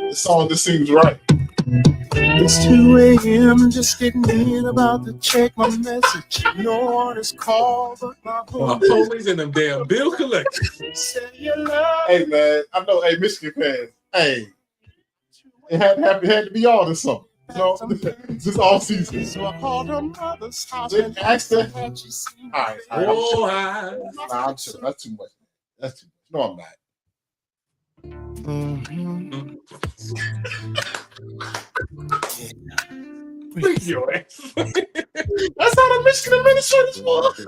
This song just seems right. It's 2 a.m. just getting in about to check my message. No one is called but my homies and them damn bill collectors. Hey man, I know. Hey, Michigan fans. Hey, it had to be all this song. No, this is all season. So I called her mother's house and asked her. All right. I'm sure. That's too much. That's too much. No, I'm not. Bring your ass. That's how the Michigan administrators was.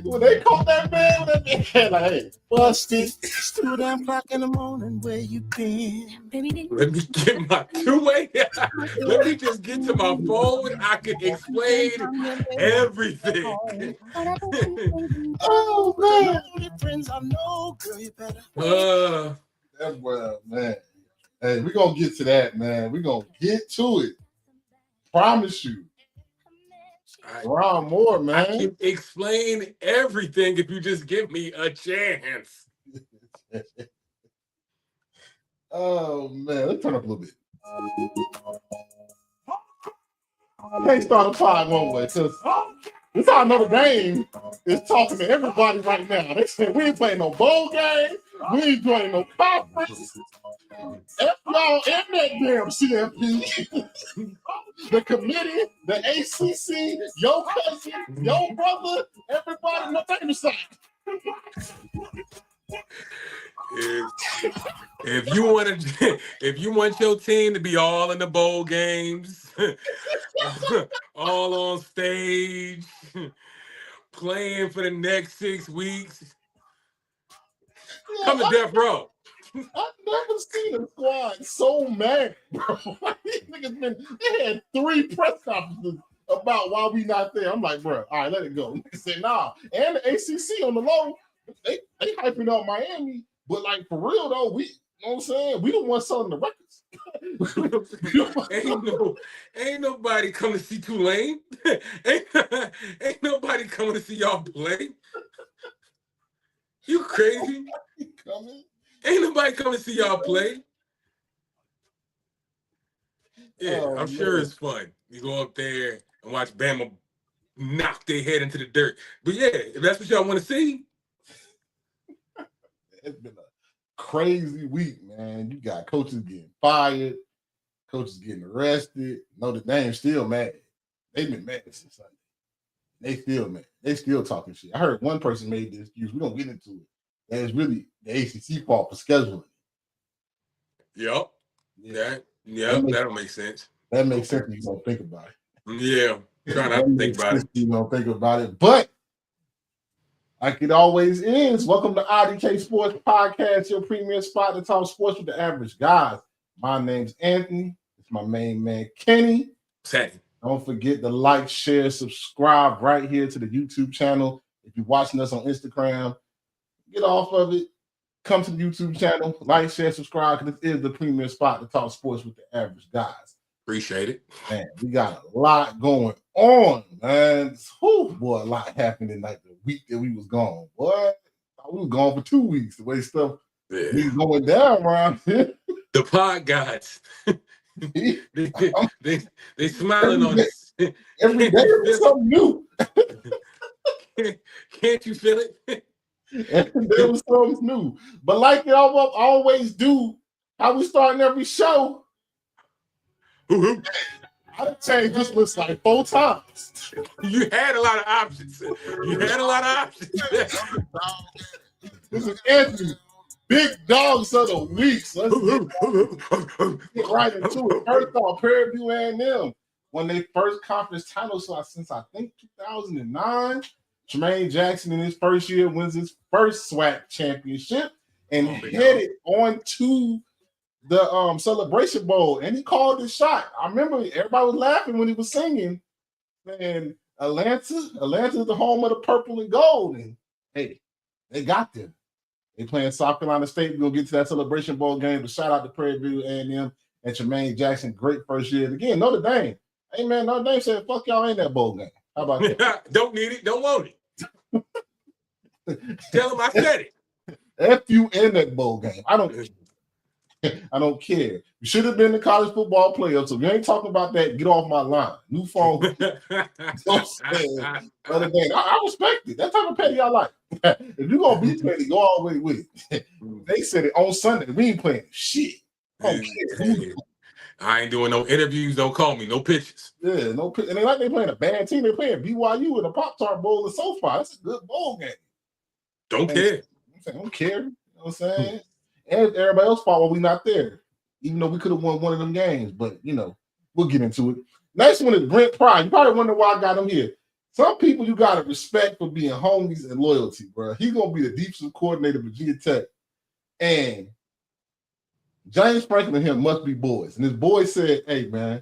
When they caught that man, like, hey, busted. It's 2 damn o'clock in the morning. Where you been? Let me get my 2 a.m. Let me just get to my phone. I can explain everything. Oh man. Friends I know, girl, you better. That's well, man. Hey, we're gonna get to that, man. We're gonna get to it. Promise you. Ron Moore, man. I can explain everything if you just give me a chance. Oh man, let's turn up a little bit. I can't start a pod one way because this how Notre Dame is talking to everybody right now. They said we ain't playing no bowl game, we ain't playing no conference. If y'all in that damn CFP, the committee, the ACC, your cousin, your brother, everybody, no taking the side. If you want your team to be all in the bowl games, all on stage, playing for the next 6 weeks, come to death row. I've never seen a squad so mad, bro. They had 3 press conferences about why we not there. I'm like, bro, all right, let it go. They said, nah. And the ACC on the low, they hyping up Miami, but like for real though, we, you know what I'm saying? We the ones selling the records. ain't nobody coming to see Tulane. ain't nobody coming to see y'all play. You crazy? Coming? Ain't nobody coming to see y'all play. Yeah, I'm sure it's fun. You go up there and watch Bama knock their head into the dirt. But yeah, if that's what y'all want to see. It's been a crazy week, man. You got coaches getting fired, coaches getting arrested. Notre Dame still mad. They've been mad since Sunday. They still mad. They still talking shit. I heard one person made this excuse. We're going to get into it. That is really the ACC fault for scheduling. Yep. That'll make sense. That makes sense if you don't think about it. Yeah. Try not to think about it. You don't think about it. But like it always is, welcome to IDK Sports Podcast, your premier spot to talk sports with the average guys. My name's Anthony. It's my main man, Kenny. Same. Don't forget to like, share, subscribe right here to the YouTube channel. If you're watching us on Instagram, get off of it. Come to the YouTube channel, like, share, subscribe, because this is the premier spot to talk sports with the average guys. Appreciate it. Man, we got a lot going on, man. Whew, boy, a lot happened in like the week that we was gone. Boy, we was gone for 2 weeks. The way stuff was going down around here. The pod guys. they smiling on us. Every day there's something new. Can't you feel it? There was something new. But like it always do, how we starting every show. I done changed this list like 4 times. You had a lot of options. This is Anthony, big dogs of the week. So let's get right into it. First off, Prairie View A&M won their first conference title since I think 2009. Jermaine Jackson in his first year wins his first SWAC championship and headed on to the Celebration Bowl, and he called his shot. I remember everybody was laughing when he was singing, and Atlanta's the home of the purple and gold, and hey, they got them. They playing South Carolina State. We're gonna get to that Celebration Bowl game, but shout out to Prairie View A&M and Jermaine Jackson, great first year. And again, Notre Dame. Hey man, Notre Dame said, fuck y'all in that bowl game. How about that? Don't need it, don't want it. Tell them I said it. F you in that bowl game. I don't care. You should have been in the college football playoffs. So if you ain't talking about that, get off my line. New phone. You know what I'm saying? Other than I respect it. That type of petty I like. If you're gonna be petty, go all the way with it. They said it on Sunday. We ain't playing shit. I don't care. I ain't doing no interviews. Don't call me. No pitches. Yeah, no. And they playing a bad team. They playing BYU in the Pop-Tart Bowl and so far. That's a good bowl game. Don't care. I don't care. You know what I'm saying? And everybody else fault when we not there. Even though we could have won one of them games. But, we'll get into it. Next one is Brent Pry. You probably wonder why I got him here. Some people you got to respect for being homies and loyalty, bro. He's going to be the defensive coordinator of Virginia Tech. And James Franklin and him must be boys. And his boy said, hey, man,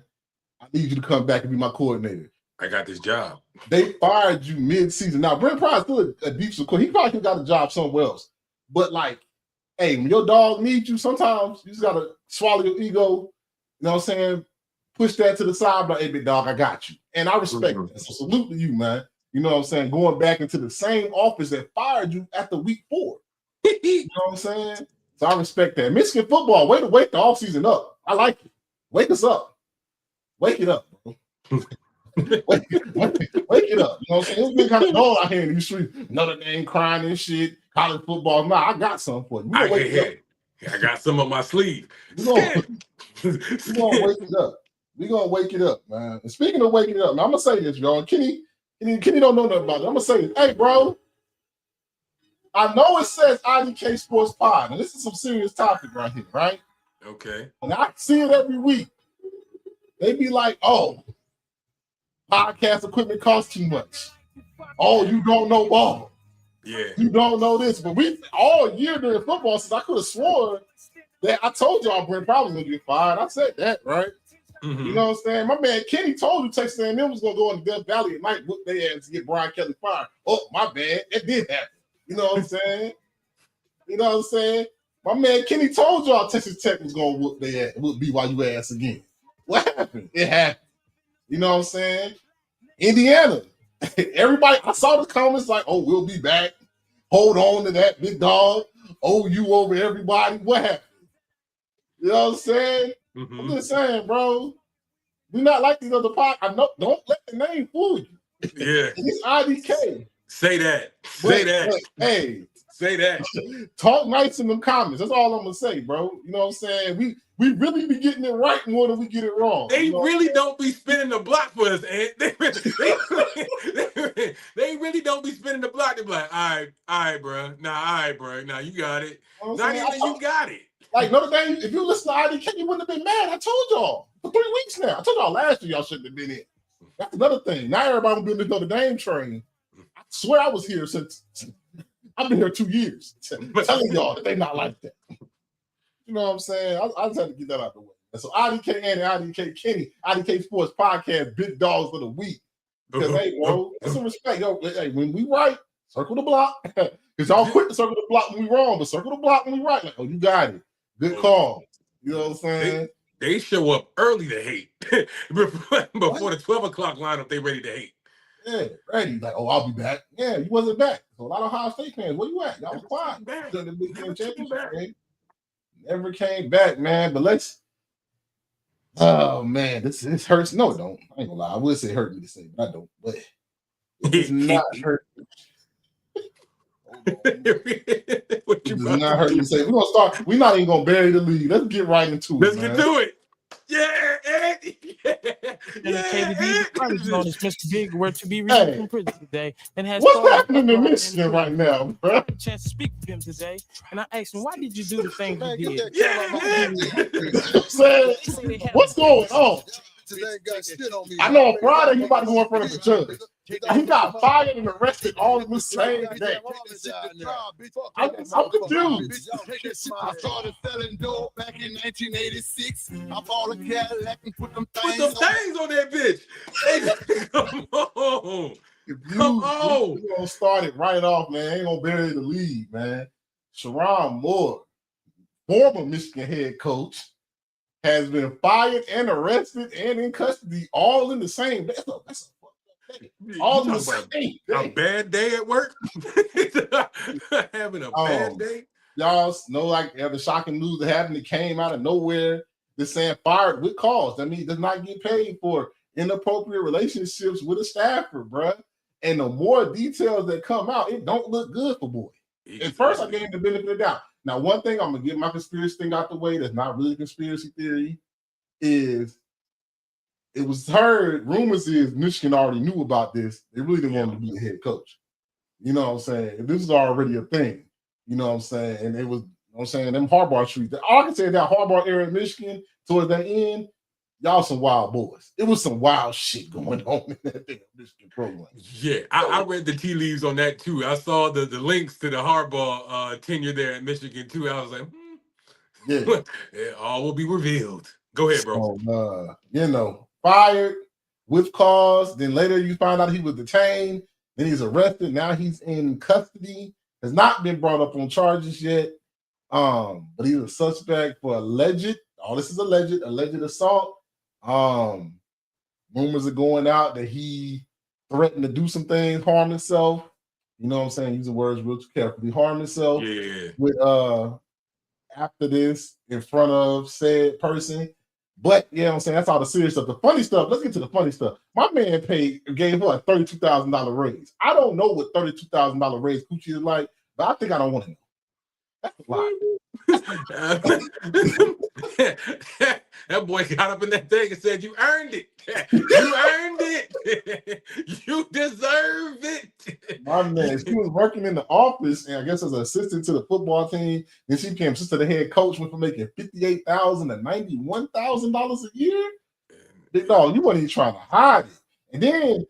I need you to come back and be my coordinator. I got this job. They fired you mid-season. Now, Brent Pry is still a defensive coordinator. He probably could have got a job somewhere else. But, hey, when your dog needs you, sometimes you just got to swallow your ego. You know what I'm saying? Push that to the side, but hey, big dog, I got you. And I respect that. So salute to you, man. You know what I'm saying? Going back into the same office that fired you after week 4. You know what I'm saying? So I respect that. Michigan football, way to wake the offseason up. I like it. Wake us up. Wake it up, bro. wake it up. You know what I'm saying? It's been kind of dull out here in these streets. Notre Dame crying and shit. College football. Nah, I got something for you. I got some up my sleeve. We're gonna wake it up. We're gonna wake it up, man. And speaking of waking it up, now I'm gonna say this, y'all. Kenny don't know nothing about it. I'm gonna say this. Hey, bro. I know it says IDK Sports Pod, and this is some serious topic right here, right? Okay. And I see it every week. They be like, oh, podcast equipment costs too much. Oh, you don't know ball. Yeah. You don't know this. But we all year during football, since I could have sworn that I told y'all Brent probably gonna get fired. I said that, right? Mm-hmm. You know what I'm saying? My man Kenny told you Texas A&M was gonna go in the Death Valley at night, whoop their ass to get Brian Kelly fired. Oh, my bad. It did happen. You know what I'm saying? You know what I'm saying? My man Kenny told y'all Texas Tech was gonna whoop their ass, whoop BYU ass again. What happened? It happened. You know what I'm saying? Indiana. Everybody, I saw the comments like, oh, we'll be back. Hold on to that, big dog. Oh, you over everybody. What happened? You know what I'm saying? Mm-hmm. I'm just saying, bro. We not like these other podcasts. I know. Don't let the name fool you. Yeah. It's IDK. Say that. Hey, say that. Talk nice in them comments. That's all I'm gonna say, bro. You know what I'm saying? We really be getting it right more than we get it wrong. They really don't be spinning the block for us, and they really don't be spinning the block. They be like, all right, bro. Nah, you got it. Not even you got it. Like Notre Dame, if you listen to IDK, you wouldn't have been mad. I told y'all for 3 weeks now. I told y'all last year y'all shouldn't have been in. That's another thing. Now everybody will be in the Notre Dame train. I swear I was here since I've been here 2 years. Telling y'all that they not like that. You know what I'm saying? I just had to get that out the way. And so IDK and IDK Kenny, IDK Sports Podcast, Big Dogs of the Week. Because hey, bro, that's some respect. Yo, hey, when we right, circle the block. Because y'all quit to circle the block when we wrong, but circle the block when we right. Like, oh, you got it. Good call. You know what I'm saying? They show up early to hate. Before the 12 o'clock lineup, they ready to hate. Yeah, ready. Like, oh, I'll be back. Yeah, you wasn't back. So a lot of Ohio State fans, where you at? Y'all was quiet. Never came back, man. But oh man, this hurts. No, it don't. I ain't gonna lie. I would say it hurt me to say, but I don't. But it's not hurt. It does not hurt me to say. We're gonna start. We're not even gonna bury the lead. Let's get right into it. Let's get to it. Yeah, Mr. Big were to be released from prison today and has what's happening in Michigan right now, bro? I had a chance to speak with him today, and I asked him, "Why did you do the things you did?" What's going on? I know on Friday he about to go in front of the judge. He got fired and arrested all in the same day. I'm confused. I started selling dope back in 1986. I bought a Cadillac and put them things on that bitch. Hey, come on. Come on. You're going to start it right off, man. Ain't going to bury the lead, man. Sharon Moore, former Michigan head coach, has been fired and arrested and in custody all in the same day. That's a day. All in the same day. A bad day at work? Having a bad day? y'all know, like the shocking news that happened, it came out of nowhere. They're saying fired with cause. That means does not get paid for inappropriate relationships with a staffer, bruh. And the more details that come out, it don't look good for boy. At first, I gave him the benefit of the doubt. Now, one thing I'm gonna get my conspiracy thing out the way that's not really conspiracy theory is it was heard, rumors is Michigan already knew about this. They really didn't want him to be the head coach. You know what I'm saying? This is already a thing. You know what I'm saying? And it was, you know what I'm saying, them Harbaugh trees. All I can say is that Harbaugh era in Michigan, towards that end, y'all some wild boys. It was some wild shit going on in that damn Michigan program. Yeah, I read the tea leaves on that too. I saw the links to the Harbaugh tenure there in Michigan too. I was like, yeah, it all will be revealed. Go ahead, bro. So, you know, fired with cause. Then later you find out he was detained. Then he's arrested. Now he's in custody. Has not been brought up on charges yet. But he's a suspect for alleged. All this is alleged assault. Rumors are going out that he threatened to do some things, harm himself. You know what I'm saying? Using words real carefully. Harm himself. Yeah. With after this in front of said person. But you know what I'm saying? That's all the serious stuff. The funny stuff, let's get to the funny stuff. My man gave her a $32,000 raise. I don't know what $32,000 raise Coochie is like, but I think I don't want to know. That's a lot. That boy got up in that thing and said, "You earned it. You earned it. You deserve it." My man, she was working in the office, and I guess as an assistant to the football team. Then she became assistant to the head coach, went from making $58,000 to $91,000 a year. Big dog, you weren't even trying to hide it. And then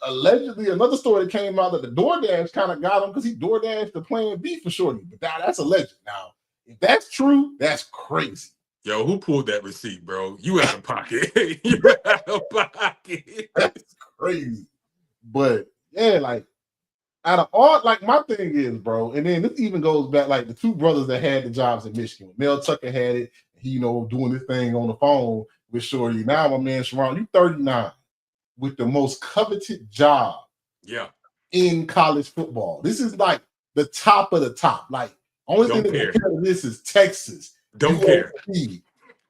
allegedly another story that came out that the DoorDash kind of got him because he DoorDashed the Plan B for Shorty. But that's alleged. Now, if that's true, that's crazy. Yo, who pulled that receipt, bro? You out of pocket. You out of pocket. That's crazy. But yeah, like out of all, like my thing is, bro, and then this even goes back like the two brothers that had the jobs in Michigan. Mel Tucker had it, he, you know, doing this thing on the phone with Shorty. Now, my man Sharon, you 39 with the most coveted job in college football. This is like the top of the top. Like, only thing that compare to this is Texas. Don't care.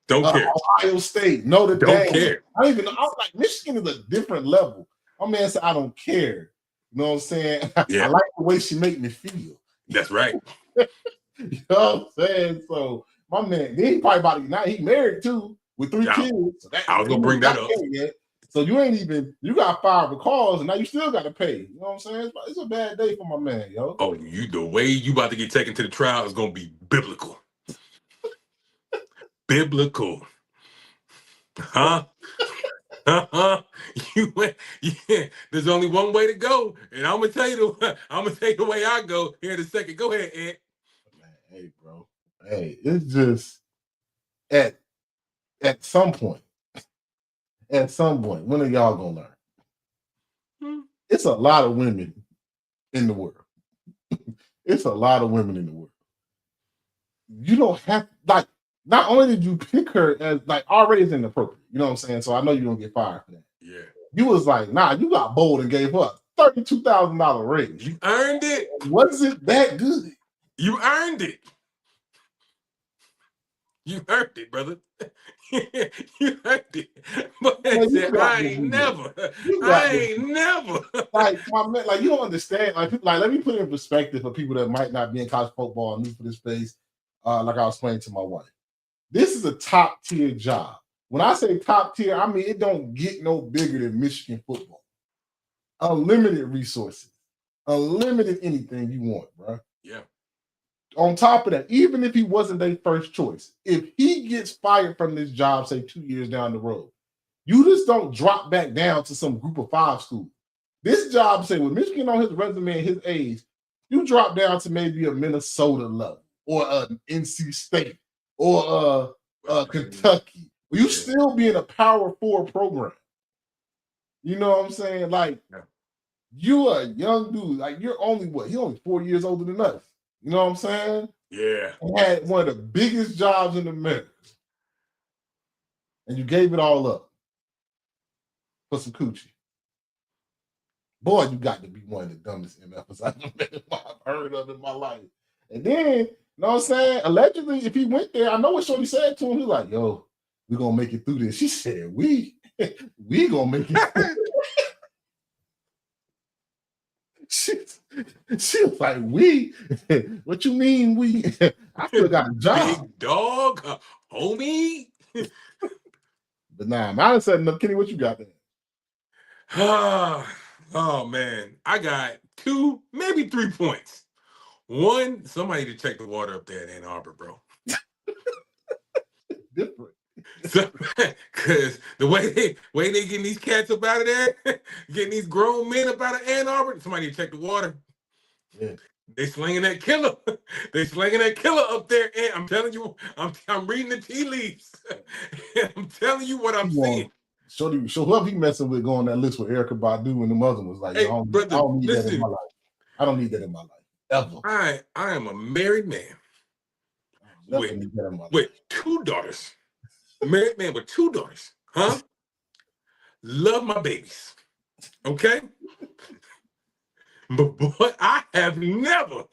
Don't care. Ohio State, Notre Dame. Don't care. I don't even know. I was like, Michigan is a different level. My man said, I don't care. You know what I'm saying? Yeah. I like the way she make me feel. That's right. You know what I'm saying? So my man, then he probably about to, now he married too with 3 kids. So I was gonna bring that up. So you got 5 recalls and now you still got to pay. You know what I'm saying? It's a bad day for my man, yo. Oh, the way you about to get taken to the trial is gonna be biblical. Biblical. Huh? There's only one way to go, and I'm gonna tell you the way I go here in a second. Go ahead, Ed. Man, hey, bro. Hey, it's just at some point, when are y'all gonna learn? It's a lot of women in the world. It's a lot of women in the world. You don't have, like, not only did you pick her as, like, already it's inappropriate. You know what I'm saying? So I know you're going to get fired for that. Yeah. You was like, nah, you got bold and gave her a $32,000 raise. You earned it. Wasn't that good? You earned it. You earned it, brother. You earned it. But I ain't never. Like, my man, like, you don't understand. Like, let me put it in perspective for people that might not be in college football and new for this space. Like I was explaining to my wife. This is a top tier job. When I say top tier, I mean it don't get no bigger than Michigan football. Unlimited resources, unlimited anything you want, bro. Yeah. On top of that, even if he wasn't their first choice, if he gets fired from this job, say 2 years down the road, you just don't drop back down to some group of 5 school. This job, say with Michigan on his resume and his age, you drop down to maybe a Minnesota level or an NC State or Kentucky. You still be in a Power 4 program. You know what I'm saying? Like, you are a young dude. Like, you're only what? He's only 4 years older than us. You know what I'm saying? Yeah. You had one of the biggest jobs in America. And you gave it all up for some coochie. Boy, you got to be one of the dumbest MFers I've heard of in my life. And then know what I'm saying? Allegedly, if he went there, I know what Shorty said to him. He like, yo, we gonna make it through this. She said, we gonna make it. She was like, we? What you mean we? I still got a job. Big dog, homie. But nah, I said enough. Kenny, what you got there? Oh man, I got 2, maybe 3 points. One, somebody to check the water up there in Ann Arbor, bro. Different. Because the way they getting these cats up out of there, getting these grown men up out of Ann Arbor, somebody to check the water. Yeah. They slinging that killer. They slinging that killer up there. And I'm telling you, I'm reading the tea leaves. I'm telling you what I'm seeing. So whoever he messing with go on that list with Erykah Badu and the mother was like, hey, I don't need listen, that in my life. I don't need that in my life. Ever. I am a married man with 2 daughters. Married man with 2 daughters. Huh? Love my babies. Okay? But boy, I have never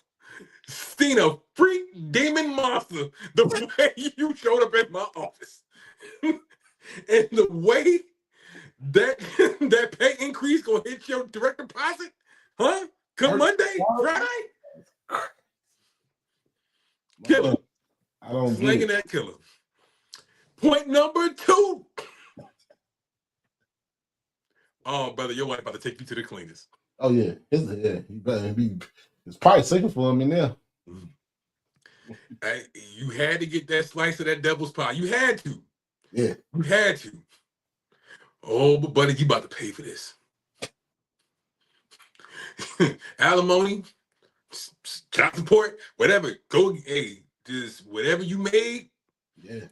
seen a freak demon monster the way you showed up at my office. And the way that pay increase gonna hit your direct deposit, huh? Come Monday, Friday? Killer. I don't slinging that killer. Point number 2. Oh, brother, your wife about to take you to the cleaners. Oh yeah, it's probably safer for him in there. You had to get that slice of that devil's pie. You had to. Yeah. You had to. Oh, but buddy, you about to pay for this. Alimony, child support, whatever. Go, hey, just whatever you made. Yeah.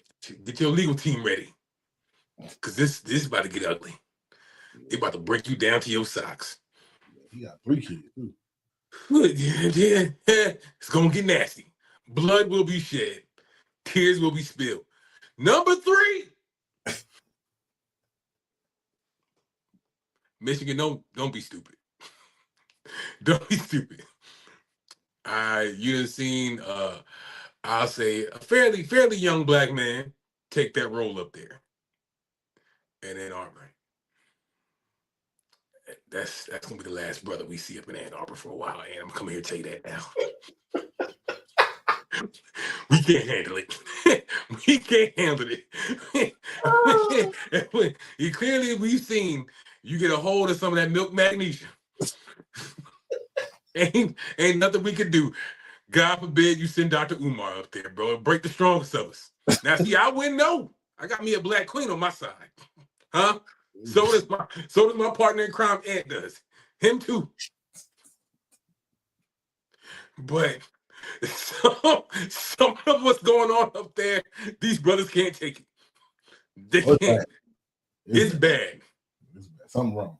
Get your legal team ready. Because this is about to get ugly. They about to break you down to your socks. He got 3 kids too. Yeah, it's gonna get nasty. Blood will be shed. Tears will be spilled. Number 3. Michigan, don't be stupid. Don't be stupid. You done seen I'll say a fairly young black man take that role up there in Ann Arbor. That's gonna be the last brother we see up in Ann Arbor for a while, and I'm coming here to tell you that now. We can't handle it. We can't handle it. Clearly, we've seen you get a hold of some of that milk magnesia. ain't nothing we can do. God forbid you send Dr. Umar up there, bro. Break the strongest of us. Now, see, I wouldn't know. I got me a black queen on my side. Huh? So does my partner in crime, Ant does. Him too. But some of what's going on up there, these brothers can't take it. They can't. It's bad. Something wrong.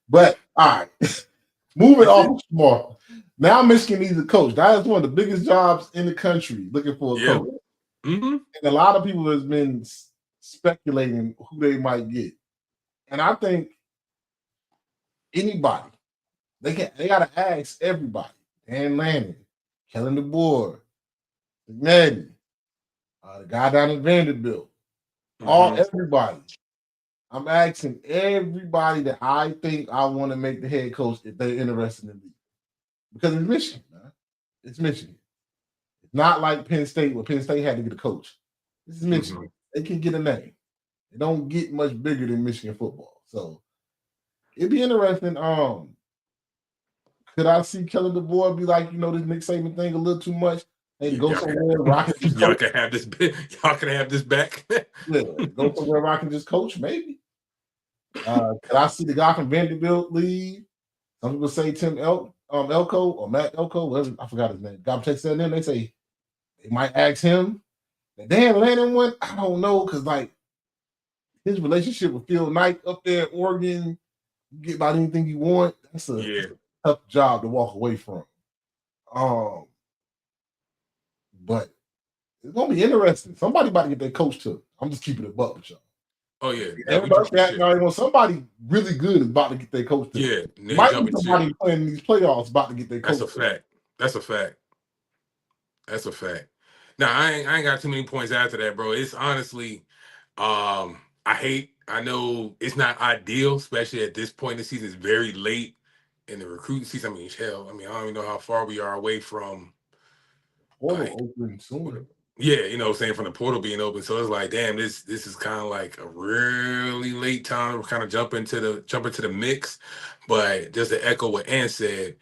But all right. Moving on more. Now Michigan needs a coach. That is one of the biggest jobs in the country, looking for a coach. Mm-hmm. And a lot of people has been speculating who they might get. And I think anybody, they gotta ask everybody. Dan Lanning, Kellen DeBoer, McNally, the guy down in Vanderbilt, everybody. I'm asking everybody that I think I want to make the head coach if they're interested in me. Because it's Michigan, man. It's Michigan. It's not like Penn State, where Penn State had to get a coach. This is Michigan. They can get a name. They don't get much bigger than Michigan football. So it'd be interesting. Could I see Kellen DeBoer be like, this Nick Saban thing a little too much? Hey, go somewhere and rock and just y'all can have this. Y'all can have this back. Yeah, go somewhere rock and just coach, maybe. Could I see the guy from Vanderbilt leave? Some people say Tim Elko or Matt Elko, whatever, I forgot his name. God takes that in. They say they might ask him. The Dan Lanning one, I don't know, because his relationship with Phil Knight up there at Oregon, you get about anything you want. That's a tough job to walk away from. But it's gonna be interesting. Somebody about to get their coach too. I'm just keeping it buck with y'all. Oh yeah, somebody really good is about to get their coach. Yeah, might be somebody playing these playoffs about to get their coach. That's a fact. That's a fact. That's a fact. Nah, I ain't got too many points after that, bro. It's honestly, I know it's not ideal, especially at this point in the season. It's very late in the recruiting season. I mean, hell, I don't even know how far we are away from like, Portal open soon. yeah, you know what I'm saying, from the portal being open. So it's like, damn, this is kind of like a really late time to kind of jump into the mix. But just to echo what Ann said,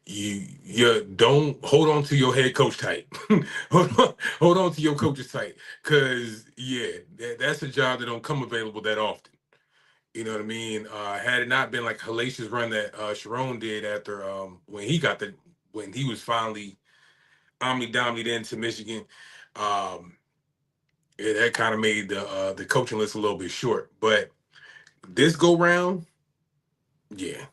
you don't hold on to your head coach tight. Hold on to your coaches tight. Cause yeah, that's a job that don't come available that often. You know what I mean? Had it not been like a hellacious run that Sharon did after when he was finally omni-dominant into Michigan, um, that kind of made the coaching list a little bit short. But this go round, yeah,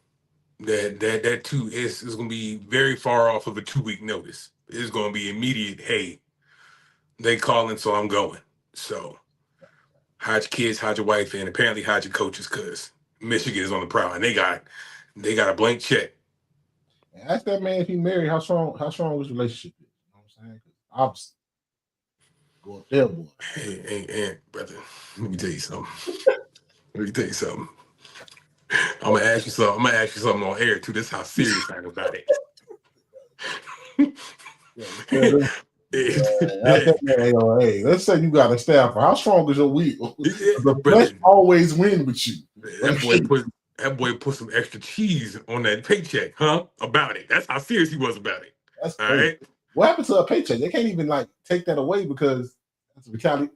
that too is going to be very far off of a 2 week notice. It's going to be immediate. Hey, they calling, so I'm going. So hide your kids, hide your wife, and apparently hide your coaches, because Michigan is on the prowl and they got a blank check. Ask that man if he married, how strong his relationship is. You know what I'm saying? Obviously, go up there, boy. Hey, brother, let me tell you something. I'm gonna ask you something on air too. This is how serious I am about it. Hey, let's say you got a staffer. How strong is your wheel? The Brother, flesh always win with you. That boy put some extra cheese on that paycheck, huh? About it. That's how serious he was about it. That's all crazy. right. What happened to a paycheck? They can't even like take that away because that's a mentality.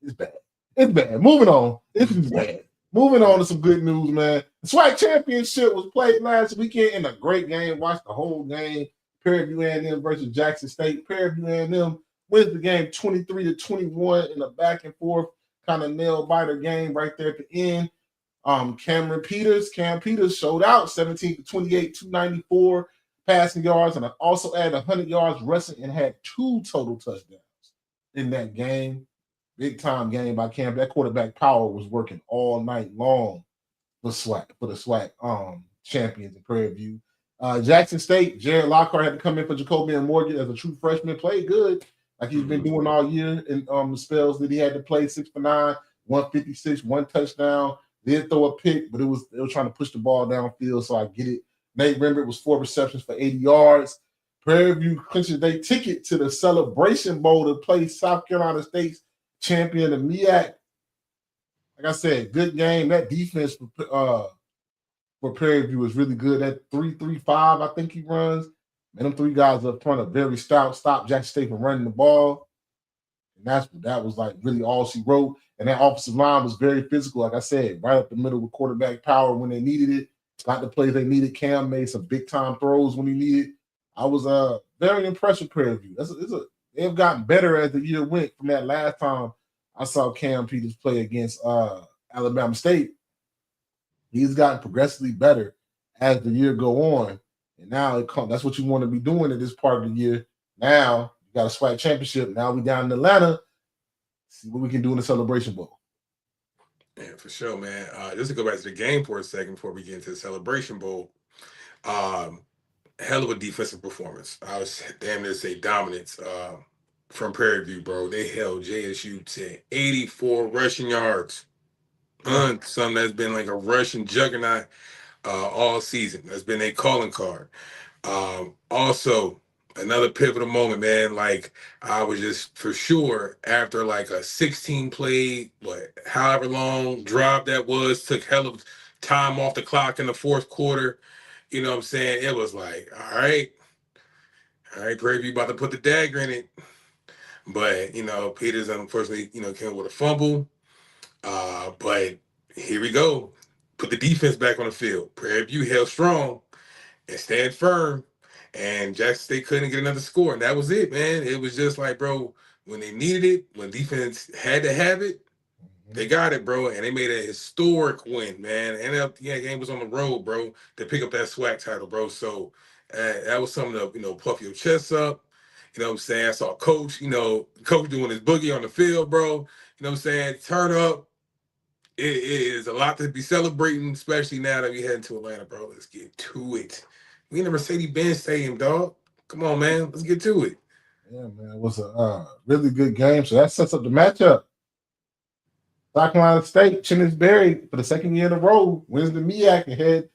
It's bad. It's bad. Moving on. It's bad. Moving on to some good news, man. The SWAC championship was played last weekend in a great game. Watched the whole game. Prairie View A&M versus Jackson State. Prairie View A&M wins the game 23-21 in a back and forth kind of nail biter game right there at the end. Cam Peters showed out 17-28, 294 passing yards, and also added 100 yards rushing and had 2 total touchdowns in that game. Big time game by Cam. That quarterback power was working all night long for the SWAC champions in Prairie View. Jackson State, Jared Lockhart had to come in for Jacoby and Morgan as a true freshman. Played good, like he's been doing all year in the spells that he had to play. 6 for 9, 156, 1 touchdown. Did throw a pick, but they were trying to push the ball downfield, so I get it. Nate Rembert was 4 receptions for 80 yards. Prairie View clinches their ticket to the Celebration Bowl to play South Carolina State's champion, the MEAC. Like I said, good game. That defense for Prairie View is really good. That 3-3-5, I think he runs. And them 3 guys up front are very stout. Stop Jackson State from running the ball. And that was like really all she wrote. And that offensive line was very physical. Like I said, right up the middle with quarterback power when they needed it. Got the plays they needed. Cam made some big time throws when he needed. I was very impressed with Prairie View. They've gotten better as the year went from that last time I saw Cam Peters play against Alabama State. He's gotten progressively better as the year go on. And now that's what you want to be doing at this part of the year. Now you got a SWAC championship. Now we down in Atlanta. See what we can do in the Celebration Bowl. Yeah, for sure, man. Just to go back to the game for a second before we get into the Celebration Bowl. Hell of a defensive performance. I was damn near say dominance from Prairie View, bro. They held JSU to 84 rushing yards. Something that's been like a rushing juggernaut all season. That's been a calling card. Also, another pivotal moment, man. Like, I was just for sure after like a 16 play, however long drive that was, took hell of time off the clock in the 4th quarter. You know what I'm saying? It was like, all right, Prairie View about to put the dagger in it. But, Peters unfortunately, came with a fumble. But here we go. Put the defense back on the field. Prairie View held strong and stand firm. And Jackson State couldn't get another score. And that was it, man. It was just like, bro, when they needed it, when defense had to have it, they got it, bro. And they made a historic win, man. And the game was on the road, bro, to pick up that SWAC title, bro. So that was something to, puff your chest up. You know what I'm saying? I saw Coach doing his boogie on the field, bro. You know what I'm saying? Turn up. It is a lot to be celebrating, especially now that we heading to Atlanta, bro. Let's get to it. We in the Mercedes-Benz Stadium, dog. Come on, man. Let's get to it. Yeah, man, it was a really good game. So that sets up the matchup. South Carolina State, Shedeur for the second year in a row wins the MEAC and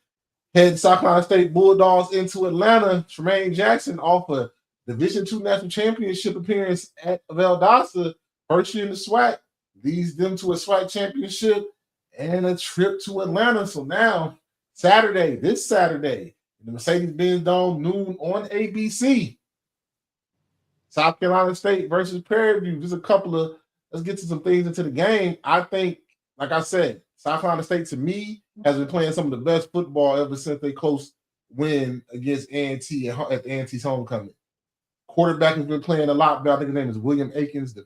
head South Carolina State Bulldogs into Atlanta. Tremaine Jackson off a Division II National Championship appearance at Valdosta, first year in the SWAC, leads them to a SWAC championship and a trip to Atlanta. So now, this Saturday, in the Mercedes-Benz Dome, noon on ABC. South Carolina State versus Prairie View. Just a couple of, let's get to some things into the game. I think, like I said, South Carolina State, to me, has been playing some of the best football ever since they close win against A&T at the A&T's homecoming. Quarterback has been playing a lot better. I think his name is William Akins.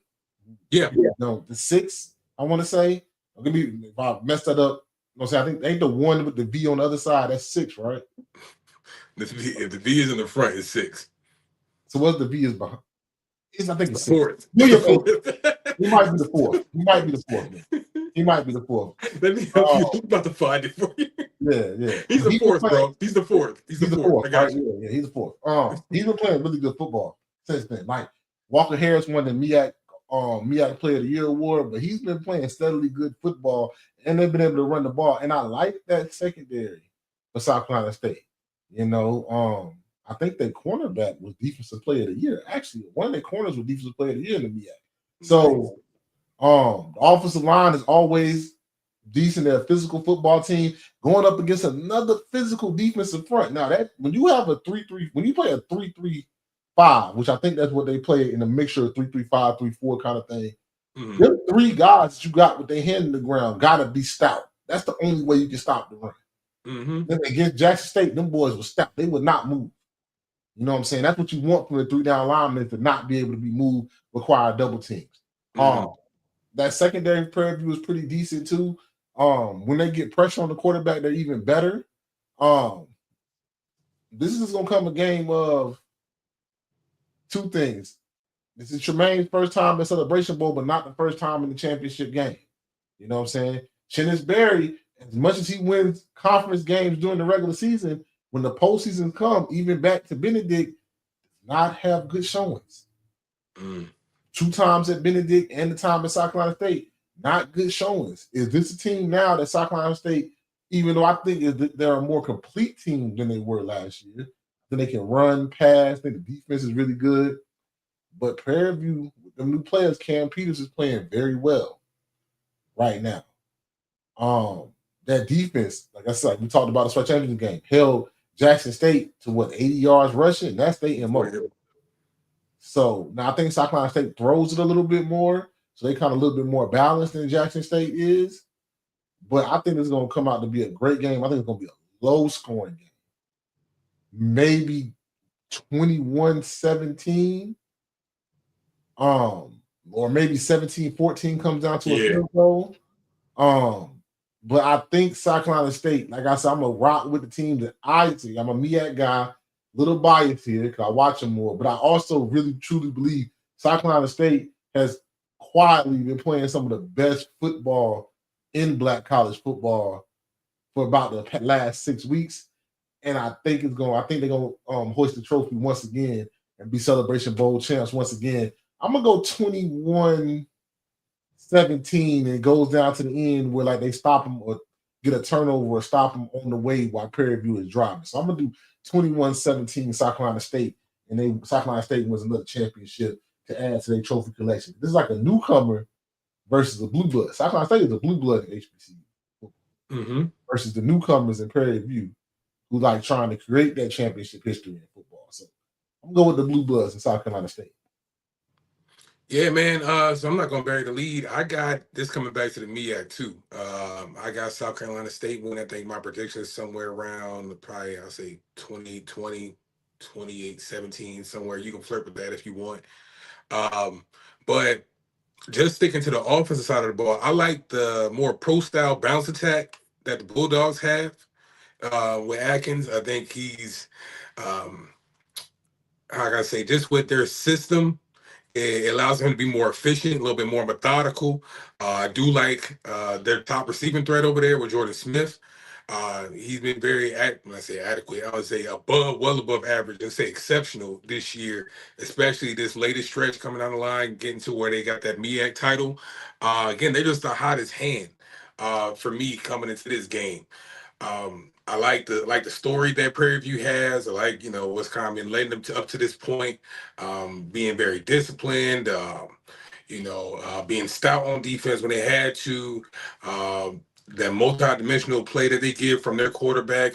The six, I want to say. If I messed that up, I think ain't the one with the V on the other side. That's 6, right? If the V is in the front, it's 6. So what's the V is behind? I think it's 4th. He might be the 4th. He might be the 4th. Let me help you. I'm about to find it for you. Yeah. He's the 4th, bro. He's the 4th. He's the 4th. I got you. Yeah, he's the 4th. He's been playing really good football since then. Like Walker Harris won the MEAC Player of the Year award, but he's been playing steadily good football, and they've been able to run the ball. And I like that secondary for South Carolina State. I think their cornerback was Defensive Player of the Year. Actually, one of their corners was Defensive Player of the Year in the MEAC. So, the offensive line is always decent. They're a physical football team going up against another physical defensive front. Now, that when you have a 3-3, when you play a 3-3-5, which I think that's what they play in a mixture of 3-3-5, 3-4 kind of thing. Mm-hmm. Them 3 guys that you got with their hand in the ground gotta be stout. That's the only way you can stop the run. Mm-hmm. Then against Jackson State, them boys were stout. They would not move. You know what I'm saying? That's what you want from the 3-down linemen, to not be able to be moved, require double teams. Mm-hmm. That secondary Prairie View is pretty decent too. When they get pressure on the quarterback, they're even better. This is gonna come a game of 2 things. This is Tremaine's first time in Celebration Bowl, but not the first time in the championship game. You know what I'm saying? Shedeur, as much as he wins conference games during the regular season, when the postseason come, even back to Benedict, does not have good showings. 2 times at Benedict and the time at South Carolina State, not good showings. Is this a team now that South Carolina State, even though I think they're a more complete team than they were last year, then they can run, pass, I think the defense is really good. But Prairie View, with the new players, Cam Peters is playing very well right now. That defense, like I said, we talked about the SWAC championship game, held Jackson State to 80 yards rushing. That's their MO. So now I think South Carolina State throws it a little bit more, so they kind of a little bit more balanced than Jackson State is. But I think it's going to come out to be a great game. I think it's going to be a low-scoring game, maybe 21-17, or maybe 17-14 comes down to a field goal. But I think South Carolina State, like I said, I'm going to rock with the team that I see. I'm a MEAC guy, little biased here because I watch them more. But I also really, truly believe South Carolina State has quietly been playing some of the best football in Black college football for about the last 6 weeks. And I think they're going to hoist the trophy once again and be Celebration Bowl champs once again. I'm going to go 21-17, and it goes down to the end where like they stop them or get a turnover or stop them on the way while Prairie View is driving. So I'm going to do 21-17 South Carolina State, and South Carolina State wins another championship to add to their trophy collection. This is like a newcomer versus a blue blood. South Carolina State is a blue blood in HBCU versus the newcomers in Prairie View who like trying to create that championship history in football. So I'm going with the blue bloods in South Carolina State. Yeah, man. So I'm not going to bury the lead. I got this coming back to the MEAC too. I got South Carolina State winning. I think my prediction is somewhere around probably, I'll say 28-20, 28-17, somewhere. You can flirt with that if you want. But just sticking to the offensive side of the ball, I like the more pro-style bounce attack that the Bulldogs have with Atkins. I think he's, how can I say, just with their system, it allows him to be more efficient, a little bit more methodical. I do like their top receiving threat over there with Jordan Smith. He's been very, when I say adequate, I would say well above average, and say exceptional this year, especially this latest stretch coming down the line, getting to where they got that MEAC title. Again, they're just the hottest hand for me coming into this game. I like the story that Prairie View has. I like what's kind of been leading them up to this point, being very disciplined. Being stout on defense when they had to. That multi-dimensional play that they give from their quarterback.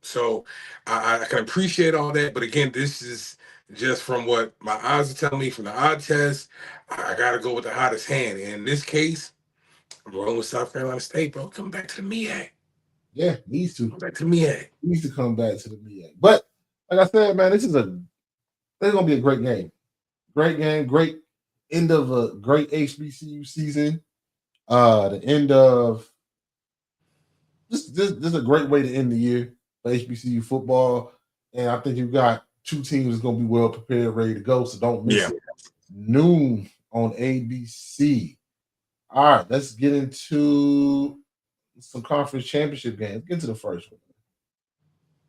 So I can appreciate all that. But again, this is just from what my eyes are telling me from the odd test. I got to go with the hottest hand. And in this case, I'm rolling with South Carolina State, bro. Come back to the MEAC. Yeah, needs to. Come back to the MEAC. Needs to come back to the MEAC. But like I said, man, this is going to be a great game. Great game. Great end of a great HBCU season. The end of this is a great way to end the year for HBCU football. And I think you've got two teams that's going to be well prepared, ready to go. So don't miss it. Noon on ABC. All right, let's get into some conference championship games. Get to the first one.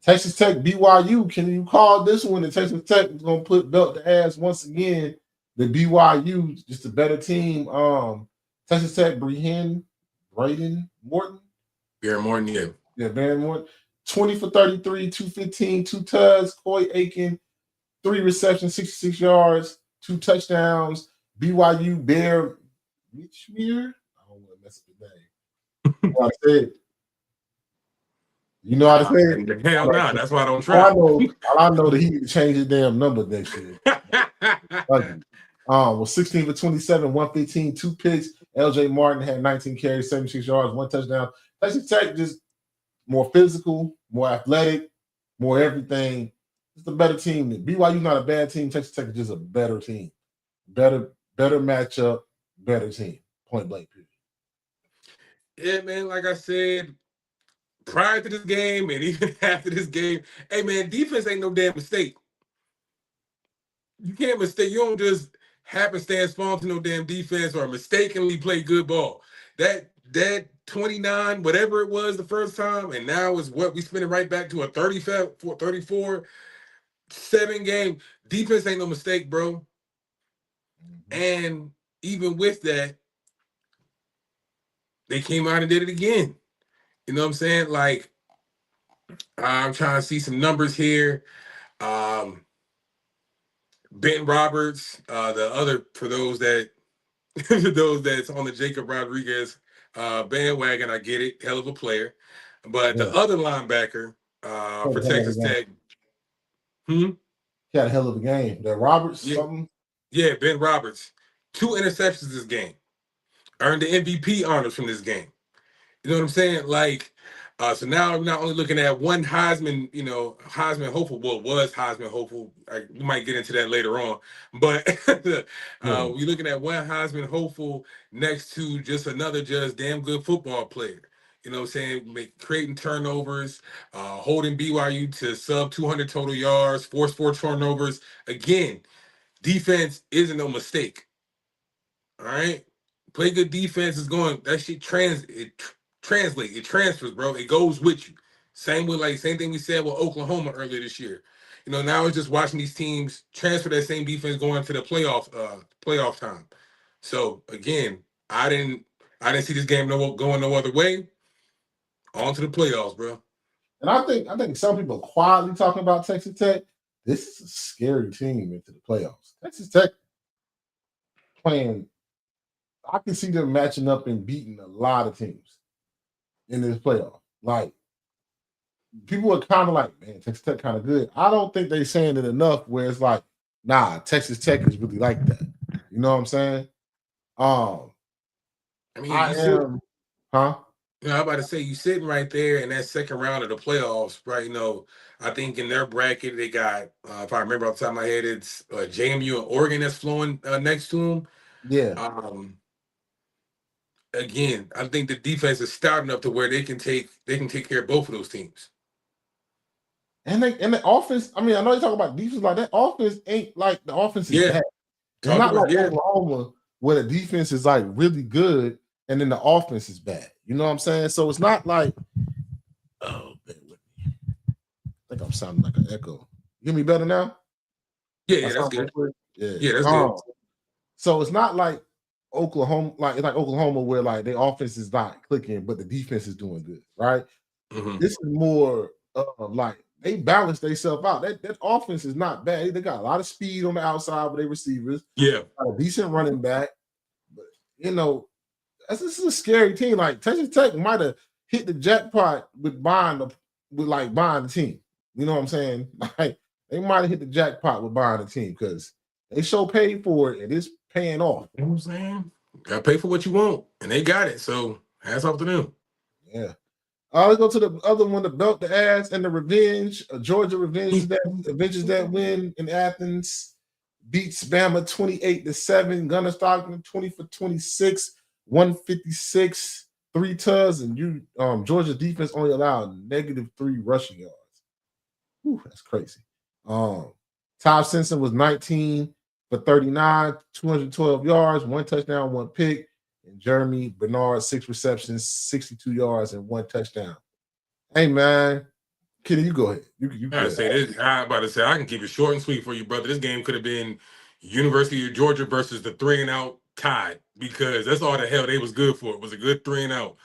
Texas Tech, BYU. Can you call this one? And Texas Tech is going to put belt to ass once again. The BYU, just a better team. Texas Tech, Braden Morton. Baron Morton, yeah. Yeah, Baron Morton. 20 for 33, 215, 2 tugs. Coy Aiken, 3 receptions, 66 yards, 2 touchdowns. BYU, Bear Mitchmere. I don't want to mess up the name. I said, you know how to say it? Hell no, that's why I don't try. I know that he need to change his damn number next year. Was 16 for 27, 115, 2 picks. LJ Martin had 19 carries, 76 yards, 1 touchdown. Texas Tech just more physical, more athletic, more everything. It's a better team. BYU's not a bad team. Texas Tech is just a better team. Better matchup, better team. Point blank period. Yeah, man, like I said, prior to this game and even after this game, hey, man, defense ain't no damn mistake. You can't mistake. You don't just happenstance fall into no damn defense or mistakenly play good ball. That 29, whatever it was the first time, and now is what we spinning right back to a 34-7 game. Defense ain't no mistake, bro. And even with that, they came out and did it again. You know what I'm saying? Like, I'm trying to see some numbers here. Ben Roberts, the other, for those that's on the Jacob Rodriguez bandwagon, I get it, hell of a player. But the other linebacker for Texas Tech, he had a hell of a game. That Roberts, something. Yeah, Ben Roberts, 2 interceptions this game, earned the MVP honors from this game. You know what I'm saying? Like, so now I'm not only looking at one Heisman, Heisman hopeful. Well, was Heisman hopeful. We might get into that later on. But we're looking at one Heisman hopeful next to just another just damn good football player. You know what I'm saying? Creating turnovers, holding BYU to sub 200 total yards, forced 4 turnovers. Again, defense isn't no mistake. All right? Play good defense is going, that shit translate. It transfers, bro. It goes with you. Same thing we said with Oklahoma earlier this year. Now it's just watching these teams transfer that same defense going to the playoff time. So again, I didn't see this game going no other way. On to the playoffs, bro. And I think some people quietly talking about Texas Tech. This is a scary team into the playoffs. Texas Tech playing, I can see them matching up and beating a lot of teams in this playoff. Like, people are kind of like, man, Texas Tech kind of good. I don't think they're saying it enough where it's like, nah, Texas Tech is really like that. You know what I'm saying? I'm about to say, you sitting right there in that second round of the playoffs, right? I think in their bracket, they got, if I remember off the top of my head, it's JMU and Oregon that's flowing next to them. Yeah. Again, I think the defense is stout enough to where they can take care of both of those teams. And the offense, I know you talk about defense, like that offense ain't like the offense is bad. It's not like Oklahoma where the defense is like really good and then the offense is bad. You know what I'm saying? So it's not like Oh, bear with me. I think I'm sounding like an echo. You hear me better now? Yeah, that's good. Yeah, that's good. So it's not like Oklahoma, it's like Oklahoma where like their offense is not clicking, but the defense is doing good, right? Mm-hmm. This is more like they balance themselves out. That offense is not bad. They got a lot of speed on the outside with their receivers. Yeah, Got a decent running back, but this is a scary team. Like Texas Tech might have hit the jackpot with buying the team. You know what I'm saying? Like they might have hit the jackpot with buying the team because they sure paid for it and it's paying off. you know what I'm saying? Gotta pay for what you want, and they got it. So hats off to them. Yeah. Let's go to the other one, the belt, the ass, and the revenge. Georgia avenges that win in Athens. Beats Bama 28-7. Gunnar Stockton 20 for 26, 156, 3 tugs, and Georgia's defense only allowed -3 rushing yards. Whew, that's crazy. Ty Simpson was 19 for 39, 212 yards, 1 touchdown, 1 pick. And Jeremy Bernard, 6 receptions, 62 yards, and 1 touchdown. Hey, man. Kenny, you go ahead. You I say this. I'm about to say I can keep it short and sweet for you, brother. This game could have been University of Georgia versus the 3-and-out Tide because that's all the hell they was good for. It was a good 3-and-out.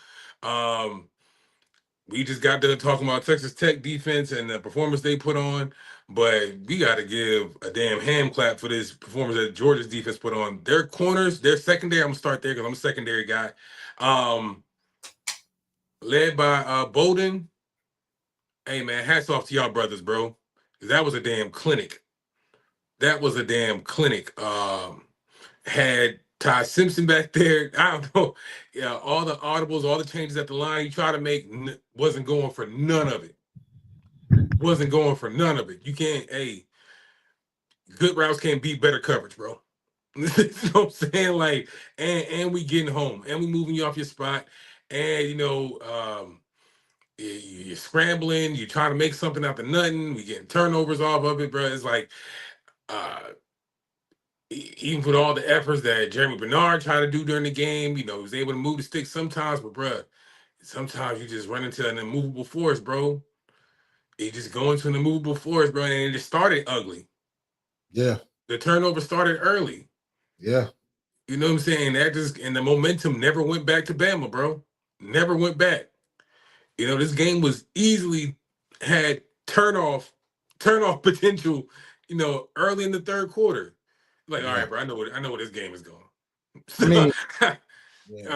We just got done talking about Texas Tech defense and the performance they put on, but we got to give a damn hand clap for this performance that Georgia's defense put on. Their corners, their secondary. I'm gonna start there because I'm a secondary guy. Led by Bowden. Hey man, hats off to y'all brothers, bro. That was a damn clinic. Had Ty Simpson back there. I don't know. Yeah, all the audibles, all the changes at the line you try to make wasn't going for none of it. You can't, good routes can't beat better coverage, bro. You know what I'm saying? Like, and we getting home, and we moving you off your spot, and you're scrambling, you're trying to make something out of nothing, we getting turnovers off of it, bro. It's like, even with all the efforts that Jeremy Bernard tried to do during the game, he was able to move the stick sometimes, but bro, sometimes you just run into an immovable force, bro. You just go into an immovable force, bro, and it just started ugly. Yeah. The turnover started early. Yeah. You know what I'm saying? And the momentum never went back to Bama, bro. Never went back. This game was easily had turn off potential, early in the third quarter. Like, all right, bro, I know where this game is going. I mean, I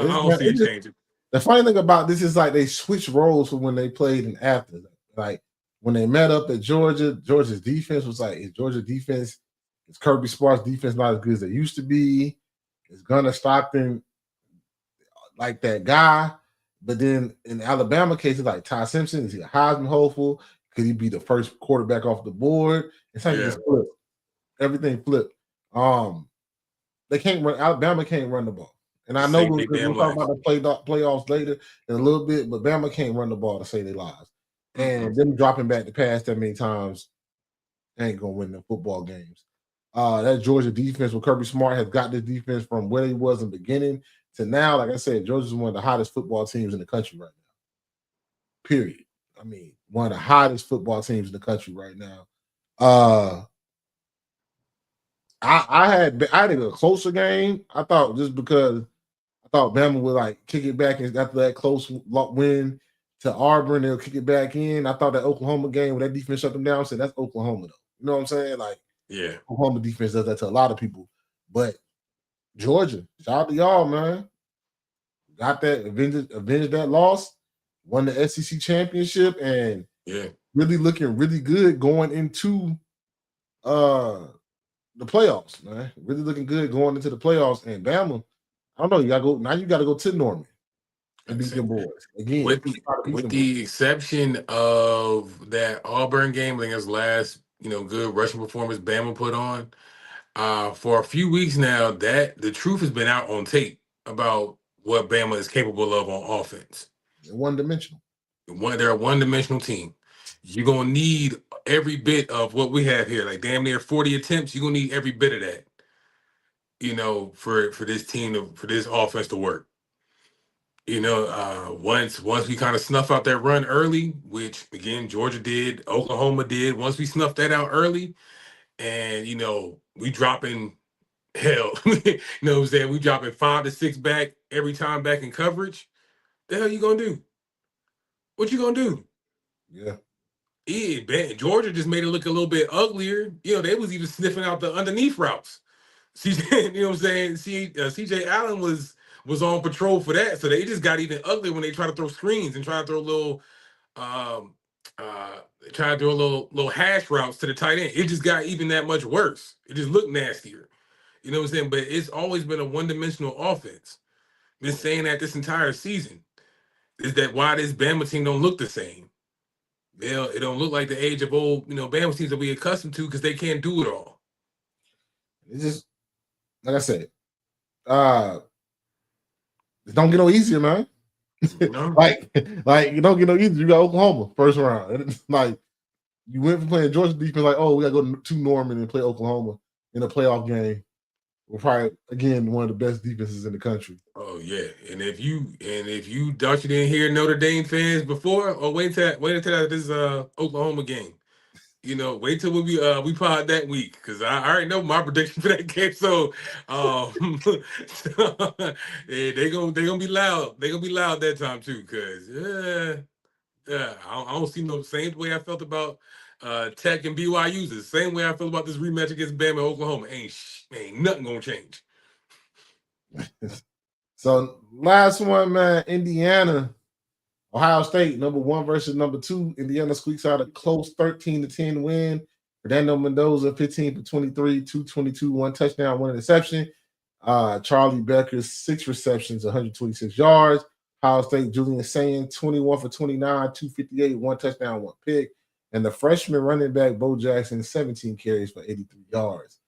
don't see it changing. The funny thing about this is like they switched roles from when they played in Athens. Like when they met up at Georgia's defense was like, is Kirby Smart's defense not as good as they used to be? Is Gunnar Stockton like that guy? But then in Alabama case, it's like Ty Simpson, is he a Heisman hopeful? Could he be the first quarterback off the board? It's like just flipped. Everything flipped. They can't run. Alabama can't run the ball. And I know we'll talk about the playoffs later in a little bit, but Bama can't run the ball to save their lives. And them dropping back the pass that many times ain't gonna win the football games. That Georgia defense with Kirby Smart has got this defense from where he was in the beginning to now. Like I said, Georgia's one of the hottest football teams in the country right now. Period. I mean, one of the hottest football teams in the country right now. I had a closer game. I thought just because I thought Bama would like kick it back and after that close win to Auburn, they'll kick it back in. I thought that Oklahoma game when that defense shut them down, I said that's Oklahoma though. You know what I'm saying? Like, yeah, Oklahoma defense does that to a lot of people. But Georgia, shout out to y'all, man. Got that, avenged that loss, won the SEC championship, and really looking really good going into the playoffs, man. Really looking good going into the playoffs. And Bama, I don't know. You gotta go to Norman and beat them boys again. With the exception of that Auburn game, I think that's the last good rushing performance Bama put on. For a few weeks now, that the truth has been out on tape about what Bama is capable of on offense. They're one-dimensional. They're a one-dimensional team. You're gonna need every bit of what we have here, like damn near 40 attempts. You're gonna need every bit of that, for this team for this offense to work. Once we kind of snuff out that run early, which again Georgia did, Oklahoma did. Once we snuffed that out early, and we dropping hell, what I'm saying? We dropping 5 to 6 back every time back in coverage. The hell you gonna do? What you gonna do? Yeah. Georgia just made it look a little bit uglier. They was even sniffing out the underneath routes. CJ, you know what I'm saying? CJ Allen was on patrol for that, so they just got even uglier when they try to throw screens and try to throw little um try to throw little hash routes to the tight end. It just got even that much worse. It just looked nastier. You know what I'm saying? But it's always been a one-dimensional offense. Been saying that this entire season. Is that why this Bama team don't look the same? It don't look like the age of old, Bama teams that we accustomed to because they can't do it all. It's just like I said, it don't get no easier, man. No. like you don't get no easier. You got Oklahoma first round, and it's like you went from playing Georgia defense, like, oh, we got to go to Norman and play Oklahoma in a playoff game. We're probably again one of the best defenses in the country. Oh yeah, and if you thought you didn't hear Notre Dame fans before, or wait until this Oklahoma game. Wait till we pod that week because I already know my prediction for that game. So, yeah, they gonna be loud. They gonna be loud that time too. Cause I don't see no same way I felt about Tech and BYU. The same way I feel about this rematch against Bama and Oklahoma. Ain't nothing gonna change. So last one, man, Indiana, Ohio State, number 1 versus number 2. Indiana squeaks out a close 13-10 win. Fernando Mendoza, 15 for 23, 222, 1 touchdown, 1 interception. Charlie Becker, 6 receptions, 126 yards. Ohio State, Julian Sayin, 21 for 29, 258, 1 touchdown, 1 pick. And the freshman running back, Bo Jackson, 17 carries for 83 yards.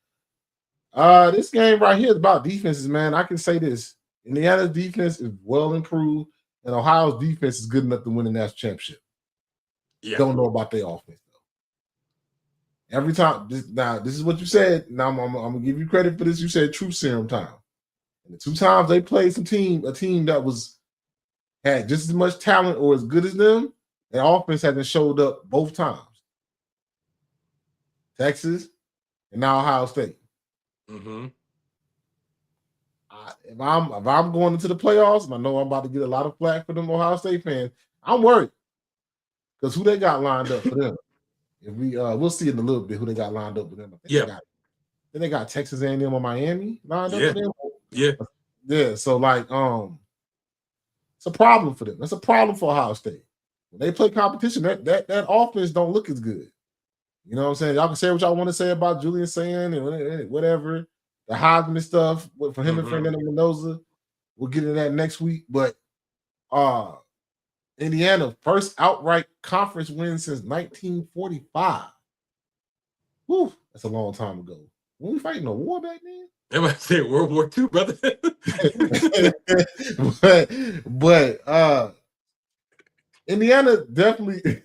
This game right here is about defenses, man. I can say this. Indiana's defense is well improved, and Ohio's defense is good enough to win the national championship. Yeah. Don't know about their offense, though. Every time, this is what you said. Now I'm going to give you credit for this. You said true serum time. And the 2 times they played a team that had just as much talent or as good as them, their offense hasn't showed up both times. Texas and now Ohio State. Mm-hmm. If I'm going into the playoffs, and I know I'm about to get a lot of flack for them Ohio State fans, I'm worried because who they got lined up for them. If we'll see in a little bit who they got lined up for them. They got Texas A&M or Miami lined up for them. Yeah. So it's a problem for them. That's a problem for Ohio State. When they play competition, that offense don't look as good. You know what I'm saying? Y'all can say what y'all want to say about Julian Sayin and whatever. The Heisman stuff for him and Fernando Mendoza. We'll get into that next week. But Indiana, first outright conference win since 1945. Whew, that's a long time ago. Were we fighting a war back then? Everybody say World War II, brother. but Indiana definitely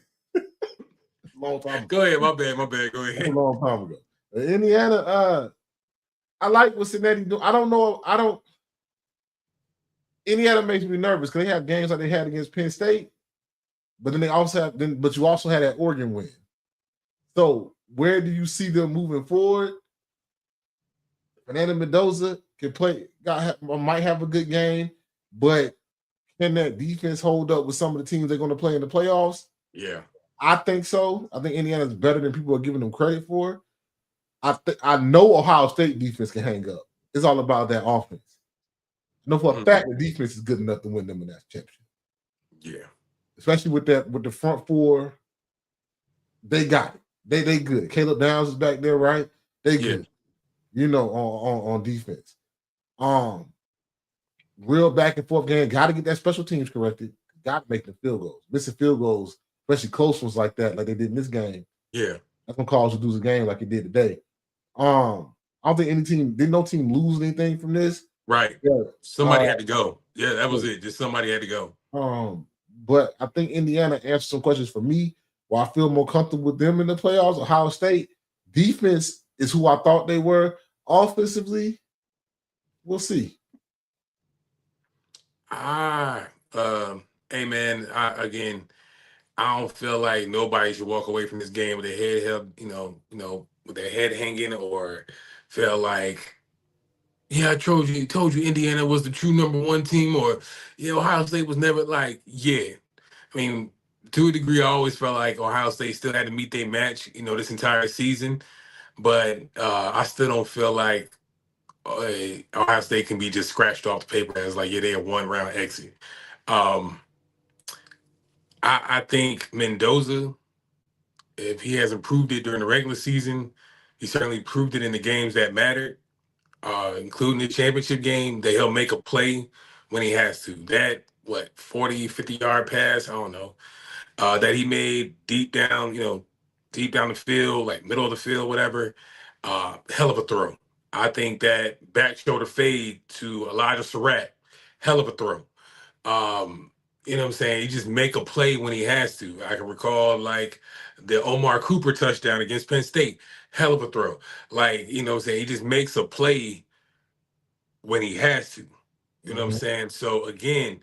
long time ago. Go ahead, my bad. Go ahead. That's a long time ago. Indiana, I like what Cincinnati do. Indiana makes me nervous because they have games like they had against Penn State, but then but you also had that Oregon win. So where do you see them moving forward? Fernando Mendoza might have a good game, but can that defense hold up with some of the teams they're going to play in the playoffs? Yeah. I think so. I think Indiana's better than people are giving them credit for. I know Ohio State defense can hang up. It's all about that offense. I know for a fact the defense is good enough to win them in that championship. Yeah. Especially with the front four. They got it. They good. Caleb Downs is back there, right? They good. On defense. Real back and forth game. Got to get that special teams corrected. Got to make the field goals. Missing field goals, especially close ones like that, like they did in this game. Yeah. That's gonna cause you to lose a game like it did today. I don't think no team lose anything from this. Right. Yeah. Somebody had to go. Yeah, that was it. Just somebody had to go. But I think Indiana answered some questions for me where I feel more comfortable with them in the playoffs. Ohio State defense is who I thought they were. Offensively, we'll see. Hey man, I don't feel like nobody should walk away from this game with their head held, with their head hanging, or feel like, yeah, told you Indiana was the true #1 team, or yeah, Ohio State was never like, yeah. I mean, to a degree, I always felt like Ohio State still had to meet their match, this entire season. But I still don't feel like Ohio State can be just scratched off the paper as like, yeah, they a 1 round exit. Um, I think Mendoza, if he hasn't proved it during the regular season, he certainly proved it in the games that mattered, including the championship game, that he'll make a play when he has to. That, 40, 50-yard pass, I don't know, that he made deep down the field, like middle of the field, whatever, hell of a throw. I think that back shoulder fade to Elijah Surratt, hell of a throw. You know what I'm saying? He just make a play when he has to. I can recall like the Omar Cooper touchdown against Penn State, hell of a throw. Like, you know what I'm saying? He just makes a play when he has to. You know what I'm saying? So again,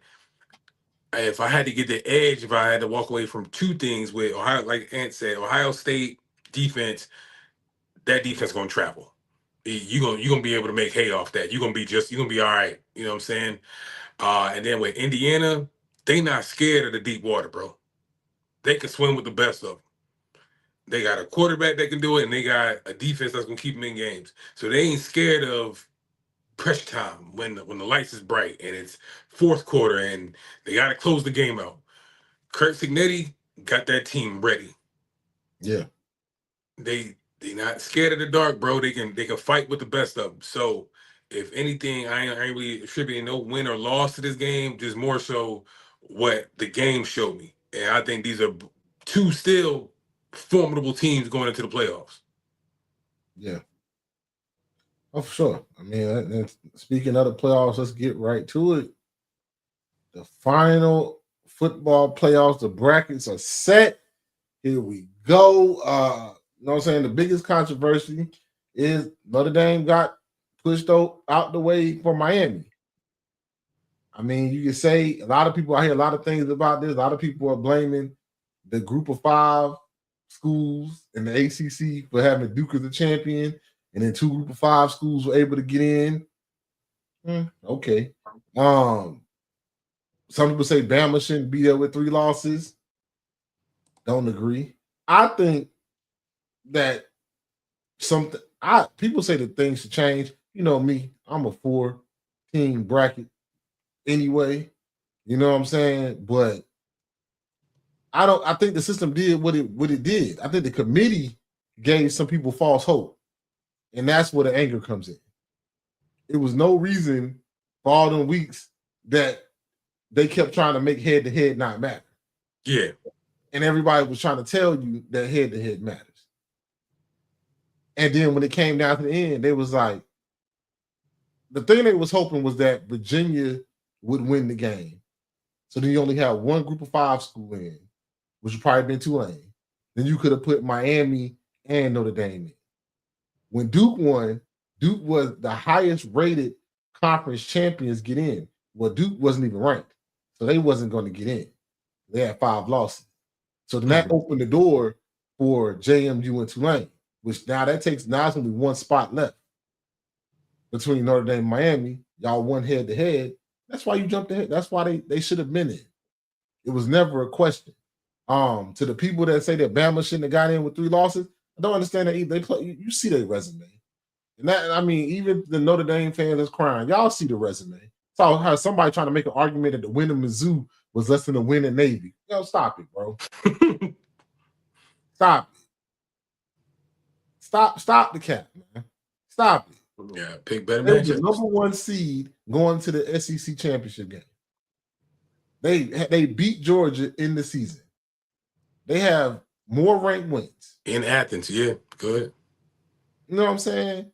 if I had to get the edge, if I had to walk away from two things with Ohio, like Ant said, Ohio State defense, that defense gonna travel. You're gonna be able to make hay off that. You're gonna be all right. You know what I'm saying? And then with Indiana, they not scared of the deep water, bro. They can swim with the best of them. They got a quarterback that can do it, and they got a defense that's gonna keep them in games. So they ain't scared of pressure time when the lights is bright and it's fourth quarter and they got to close the game out. Kurt Signetti got that team ready. Yeah. They not scared of the dark, bro. They can fight with the best of them. So if anything, I ain't really attributing no win or loss to this game, just more so what the game showed me. And I think these are two still formidable teams going into the playoffs. Yeah. Oh, for sure. I mean, and speaking of the playoffs, let's get right to it. The final football playoffs, the brackets are set. Here we go. You know what I'm saying? The biggest controversy is Notre Dame got pushed out the way for Miami. I mean, you can say a lot of people, I hear a lot of things about this. A lot of people are blaming the group of 5 schools in the ACC for having Duke as the champion, and then 2 group of 5 schools were able to get in. Okay. Some people say Bama shouldn't be there with 3 losses. Don't agree. I think that people say that things should change. You know me, I'm a 4-team bracket anyway. You know what I'm saying? But I think the system did what it did. I think the committee gave some people false hope. And that's where the anger comes in. It was no reason for all them weeks that they kept trying to make head-to-head not matter. Yeah. And everybody was trying to tell you that head-to-head matters. And then when it came down to the end, they was like, the thing they was hoping was that Virginia would win the game. So then you only have 1 group of 5 school in, which would probably been Tulane. Then you could have put Miami and Notre Dame in. When Duke won, Duke was the highest rated conference champions get in. Well, Duke wasn't even ranked, so they wasn't going to get in. They had 5 losses. So then that opened the door for JMU and Tulane, which now it's only 1 spot left between Notre Dame and Miami. Y'all won head-to-head. That's why you jumped ahead. That's why they should have been in. It was never a question. To the people that say that Bama shouldn't have got in with 3 losses, I don't understand that either. They play. You see their resume, and that, I mean, even the Notre Dame fans that's crying, y'all see the resume. So how somebody trying to make an argument that the win in Mizzou was less than the win in Navy. Yo, stop it, bro. Stop it. Stop the cap, man. Stop it. Yeah, pick better They was the matchups. number 1 seed going to the SEC championship game. They beat Georgia in the season. They have more ranked wins. In Athens, yeah, good. You know what I'm saying?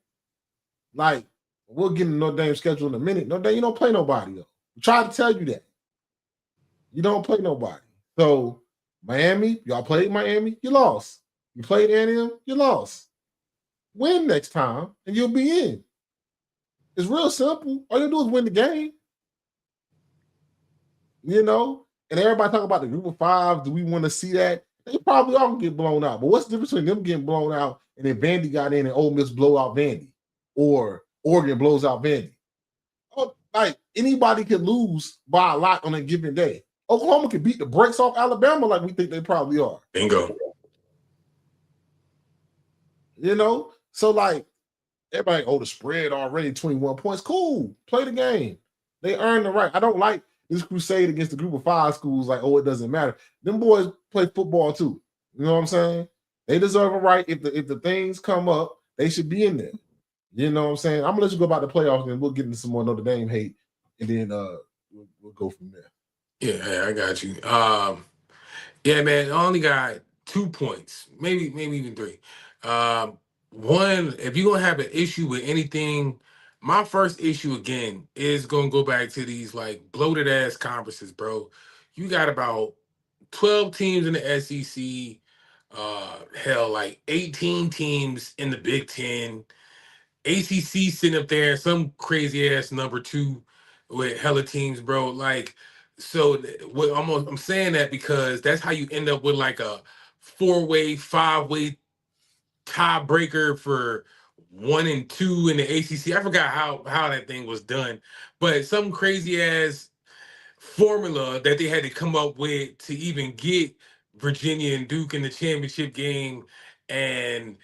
Like, we'll get into Notre Dame schedule in a minute. Notre Dame, you don't play nobody, though. I try to tell you that. You don't play nobody. So, Miami, y'all played Miami, you lost. You played A&M, you lost. Win next time, and you'll be in. It's real simple. All you do is win the game. you know. And everybody talk about the group of five. Do we want to see that? They probably all gonna get blown out. But what's the difference between them getting blown out and then Vandy got in and Ole Miss blow out Vandy, or Oregon blows out Vandy? Oh, like anybody could lose by a lot on a given day. Oklahoma could beat the brakes off Alabama like we think they probably are. Bingo. You know, so like everybody, oh, the spread already 21 points. Cool, play the game. They earned the right. I don't like this crusade against the group of five schools. Like, oh, it doesn't matter. Them boys play football too. You know what I'm saying? They deserve a right. If the things come up, they should be in there. You know what I'm saying? I'm gonna let you go about the playoffs, and we'll get into some more Notre Dame hate, and then we'll go from there. Yeah, I got you. Yeah, man, I only got 2 points, maybe even 3. One, if you're gonna have an issue with anything, my first issue again is gonna go back to these like bloated ass conferences, bro. You got about 12 teams in the SEC, hell, like 18 teams in the Big Ten. ACC sitting up there, some crazy ass number 2 with hella teams, bro. Like, so what I'm saying that because that's how you end up with like a 4-way, 5-way tiebreaker for 1 and 2 in the ACC. I forgot how that thing was done, but some crazy ass formula that they had to come up with to even get Virginia and Duke in the championship game, and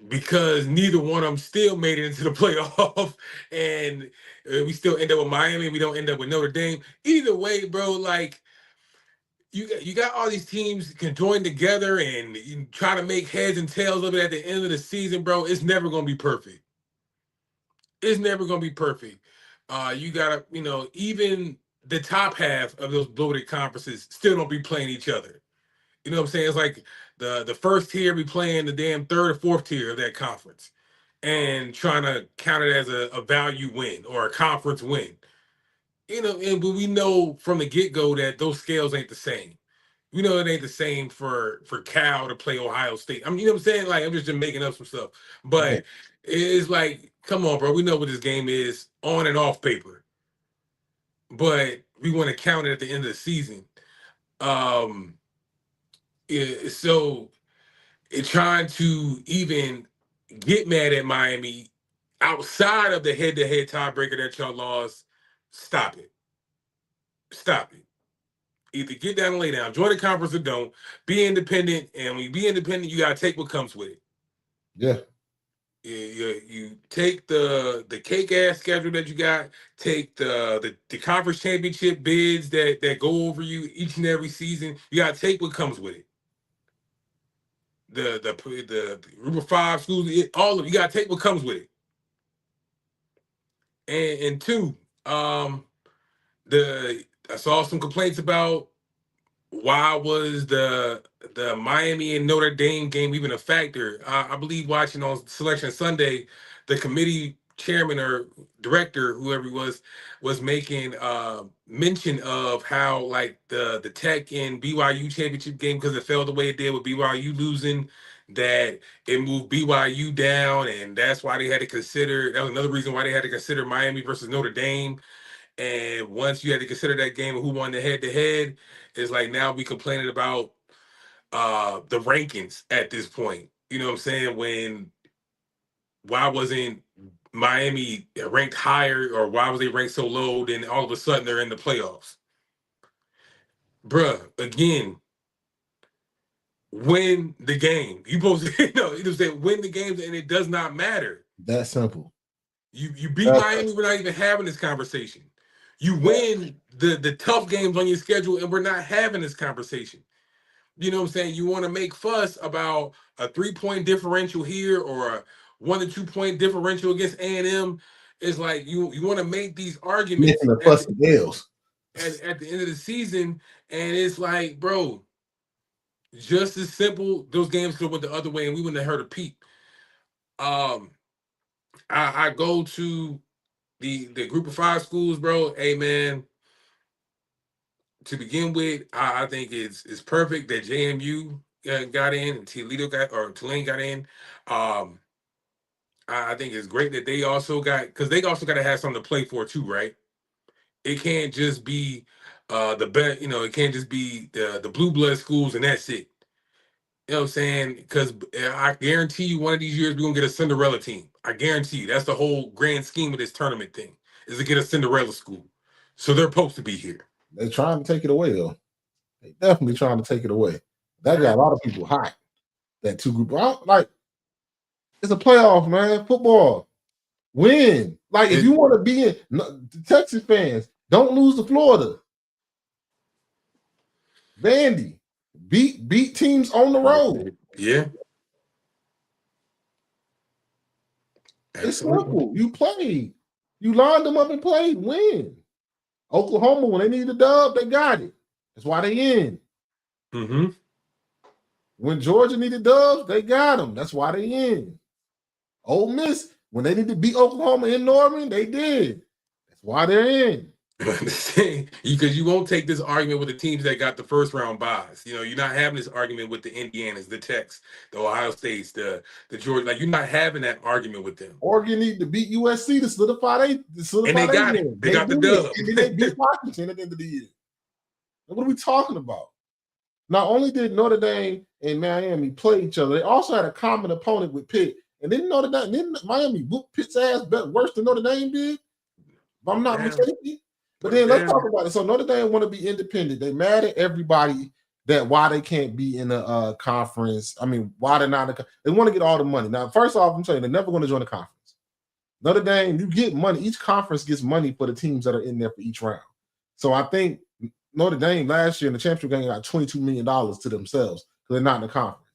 because neither one of them still made it into the playoff, and we still end up with Miami. We don't end up with Notre Dame. Either way, bro, like you got all these teams can join together and you try to make heads and tails of it at the end of the season, bro. It's never gonna be perfect. It's never gonna be perfect. You gotta, even the top half of those bloated conferences still don't be playing each other. You know what I'm saying? It's like the first tier be playing the damn third or fourth tier of that conference and trying to count it as a value win or a conference win. But we know from the get-go that those scales ain't the same. We know it ain't the same for Cal to play Ohio State. I mean, you know what I'm saying? Like, I'm just making up some stuff. But it's like, come on, bro. We know what this game is on and off paper. But we want to count it at the end of the season. So trying to even get mad at Miami outside of the head-to-head tiebreaker that y'all lost, stop it. Stop it. Either get down and lay down, join the conference or don't. Be independent, and when you be independent, you gotta take what comes with it. Yeah. You take the cake ass schedule that you got, take the conference championship bids that go over you each and every season. You gotta take what comes with it. The group of 5 schools, all of you gotta take what comes with it. And 2, I saw some complaints about why was the Miami and Notre Dame game even a factor. I believe watching on Selection Sunday, the committee chairman or director, whoever he was making mention of how like the Tech and BYU championship game, because it fell the way it did with BYU losing, that it moved BYU down, and that's why they had to consider. That was another reason why they had to consider Miami versus Notre Dame. And once you had to consider that game of who won the head-to-head, it's like now we complaining about the rankings at this point. You know what I'm saying? Why wasn't Miami ranked higher, or why was they ranked so low? Then all of a sudden they're in the playoffs. Bruh, again, win the game. You supposed to, you say win the games, and it does not matter. That simple. You beat Miami, we're not even having this conversation. You win the tough games on your schedule, and we're not having this conversation. You know what I'm saying? You want to make fuss about a 3-point differential here or a 1 to 2 point differential against A&M. It's like you want to make these arguments at the end of the season, and it's like, bro, just as simple. Those games could have went the other way, and we wouldn't have heard a peep. I go to the group of 5 schools, bro. Hey, man. To begin with, I think it's perfect that JMU got in and Tulane got in. I think it's great that they also got, because they also got to have something to play for too, right? It can't just be the best, it can't just be the blue blood schools and that's it. You know what I'm saying? Because I guarantee you one of these years we're going to get a Cinderella team. I guarantee you. That's the whole grand scheme of this tournament thing, is to get a Cinderella school. So they're supposed to be here. They're trying to take it away, though. They definitely trying to take it away. That got a lot of people hot. That two group. Like, it's a playoff, man. Football. Win. Like, if you want to be in the Texas fans, don't lose to Florida. Vandy. Beat teams on the road. Yeah. It's simple. You played. You lined them up and played. Win. Oklahoma, when they need a dub, they got it. That's why they in. Mm-hmm. When Georgia needed dubs, they got them. That's why they in. Ole Miss, when they need to beat Oklahoma in Norman, they did. That's why they're in. Because you won't take this argument with the teams that got the first round buys. You're not having this argument with the Indianas, the Techs, the Ohio States, the Georgia. Like, you're not having that argument with them. Oregon need to beat USC to solidify and they got it. They got the dub. And then they beat Washington at the end of the year. What are we talking about? Not only did Notre Dame and Miami play each other, they also had a common opponent with Pitt. And didn't Miami whoop Pitt's ass worse than Notre Dame did? If I'm not mistaken. But then let's talk about it. So Notre Dame want to be independent. They mad at everybody that why they can't be in a conference. I mean, why they're not. They want to get all the money. Now, first off, I'm saying they're never going to join a conference. Notre Dame, you get money. Each conference gets money for the teams that are in there for each round. So I think Notre Dame last year in the championship game got $22 million to themselves because they're not in the conference.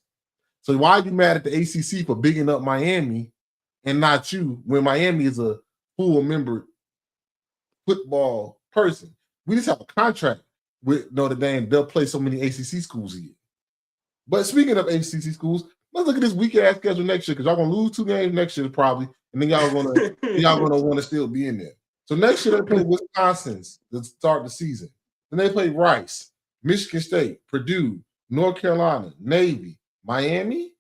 So why are you mad at the ACC for bigging up Miami and not you when Miami is a full member football person? We just have a contract with Notre Dame. They'll play so many ACC schools a year. But speaking of ACC schools, let's look at this weak ass schedule next year because y'all gonna lose 2 games next year probably, and then y'all gonna want to still be in there. So next year they play Wisconsin to start the season. Then they play Rice, Michigan State, Purdue, North Carolina, Navy, Miami,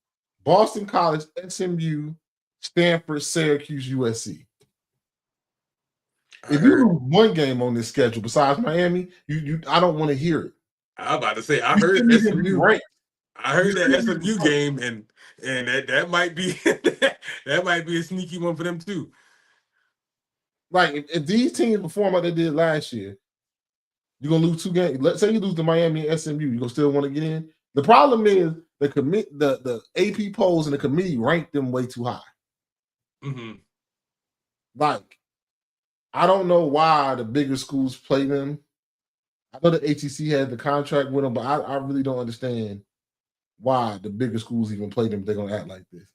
Boston College, SMU, Stanford, Syracuse, USC. If you lose one game on this schedule besides Miami, I don't want to hear it. I'm about to say I heard SMU. Right. I heard that SMU game, and that might be that might be a sneaky one for them too. Like if these teams perform like they did last year, you're gonna lose 2 games. Let's say you lose to Miami and SMU, you gonna still want to get in. The problem is the AP polls and the committee ranked them way too high. Mm-hmm. Like, I don't know why the bigger schools play them. I know the ACC had the contract with them, but I really don't understand why the bigger schools even play them if they're going to act like this.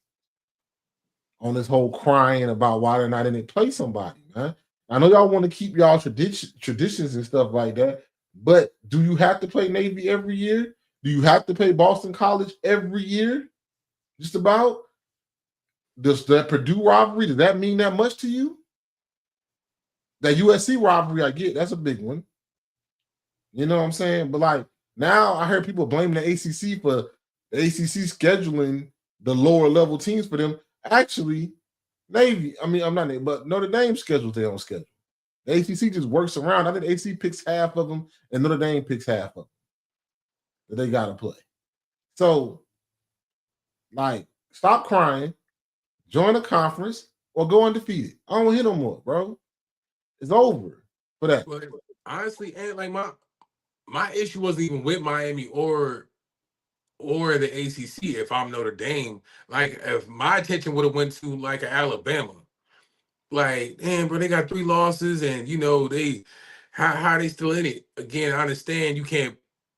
On this whole crying about why they're not in it, play somebody, man. I know y'all want to keep y'all traditions and stuff like that, but do you have to play Navy every year? Do you have to play Boston College every year? Just about? Does that Purdue rivalry, does that mean that much to you? That USC rivalry, I get, that's a big one. You know what I'm saying? But like now I heard people blaming the ACC for the ACC scheduling the lower level teams for them. Actually, Navy, I'm not Navy, but Notre Dame schedules their own schedule. The ACC just works around. I think the ACC picks half of them and Notre Dame picks half of them that they got to play. So, like, stop crying, join a conference, or go undefeated. I don't want to hear no more, bro. It's over for that. But honestly, and like my issue wasn't even with Miami or the ACC. If I'm Notre Dame, like if my attention would have went to like Alabama, like damn, bro, they got 3 losses, and they how are they still in it? Again, I understand you can't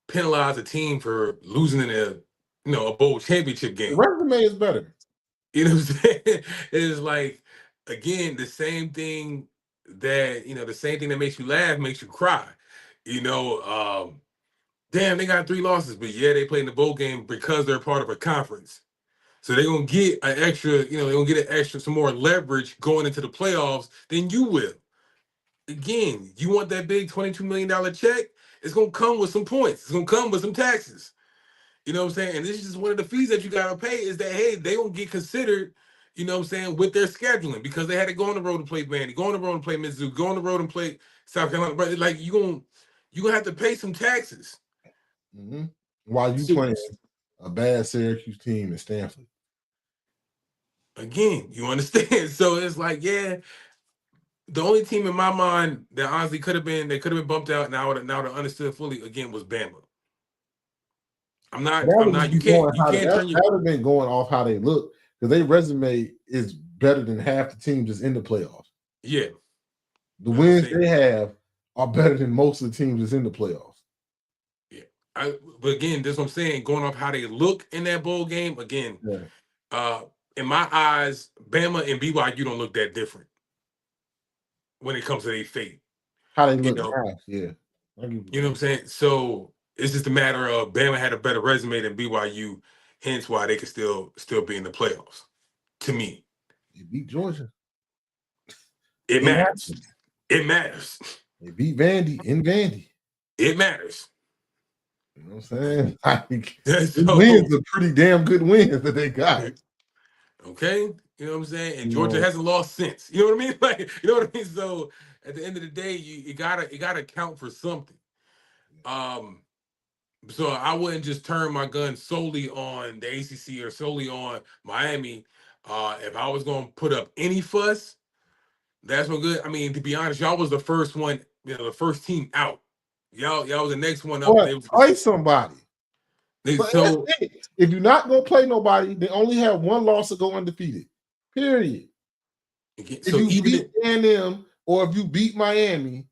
penalize a team for losing in a bowl championship game. The resume is better. You know what I'm saying? It's like again the same thing that the same thing that makes you laugh makes you cry. Damn, they got 3 losses, but yeah, they played in the bowl game because they're part of a conference. So they're gonna get an extra, they're gonna get some more leverage going into the playoffs than you will. Again, you want that big $22 million check, it's gonna come with some points, it's gonna come with some taxes. You know what I'm saying? And this is just one of the fees that you gotta pay is that hey, they gonna get considered you know what I'm saying, with their scheduling because they had to go on the road to play Vandy, go on the road and play Mizzou, go on the road and play South Carolina. But like you're gonna have to pay some taxes. Mm-hmm. While you playing a bad Syracuse team in Stanford. Again, you understand? So it's like, yeah, the only team in my mind that honestly could have been bumped out and I would have understood fully again was Bama. I'm not. You can't turn your. That would have been going off how they look because their resume is better than half the teams that's in the playoffs. Yeah, the wins they have are better than most of the teams that's in the playoffs. Yeah, but again, that's what I'm saying. Going off how they look in that bowl game, again, in my eyes, Bama and BYU don't look that different when it comes to their fate. How they look, yeah. You know what I'm saying? So it's just a matter of Bama had a better resume than BYU, hence why they could still be in the playoffs. To me, they beat Georgia. It matters. It matters. They beat Vandy in Vandy. It matters. You know what I'm saying? Like, wins are pretty damn good wins that they got. Okay, you know what I'm saying? And Georgia hasn't lost since. You know what I mean? Like, you know what I mean? So at the end of the day, you gotta count for something. So I wouldn't just turn my gun solely on the ACC or solely on Miami. If I was gonna put up any fuss, that's what good. I mean, to be honest, y'all was the first one, the first team out. Y'all was the next one up. Play somebody. So if you're not gonna play nobody, they only have one loss to go undefeated. Period. So if you beat A&M or if you beat Miami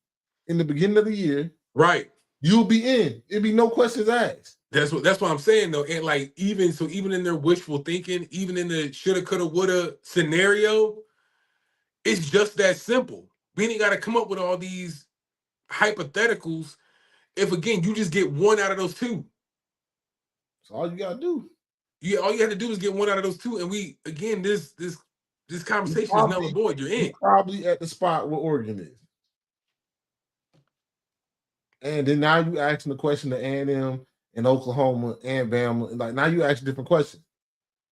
in the beginning of the year, right, you'll be in. It'd be no questions asked. That's what I'm saying though. And like even in their wishful thinking, even in the shoulda, coulda, woulda scenario, it's just that simple. We ain't got to come up with all these hypotheticals. If again you just get one out of those two. That's all you gotta do. Yeah, all you have to do is get one out of those two, and we again this conversation is null and void. You're in. Probably at the spot where Oregon is, and then now you asking the question to A&M and Oklahoma and Bama. Like now you ask different questions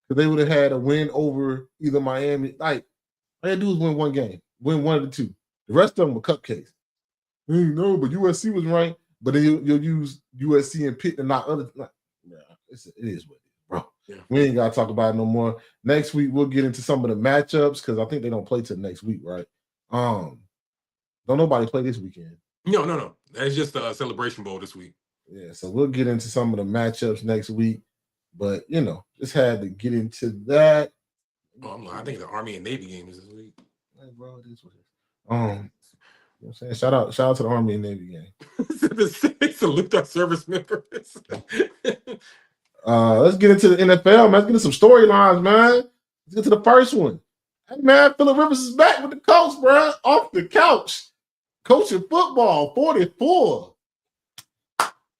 because they would have had a win over either Miami. Like all they do is win one game, win one of the two. The rest of them were cupcakes. No, but USC was ranked, but then you'll use USC and Pitt and not other. Like, it is what it is, bro. Yeah. We ain't gotta talk about it no more. Next week we'll get into some of the matchups because I think they don't play till next week, right? Don't nobody play this weekend. No. That's just a Celebration Bowl this week. Yeah, so we'll get into some of the matchups next week. But just had to get into that. I think the Army and Navy game is this week. Hey, bro, it is what it is. You know what I'm saying? Shout out to the Army and Navy game. Salute our service members. Let's get into the NFL, man. Let's get into some storylines, man. Let's get to the first one. Hey, man, Phillip Rivers is back with the coach, bro. Off the couch. Coaching football, 44.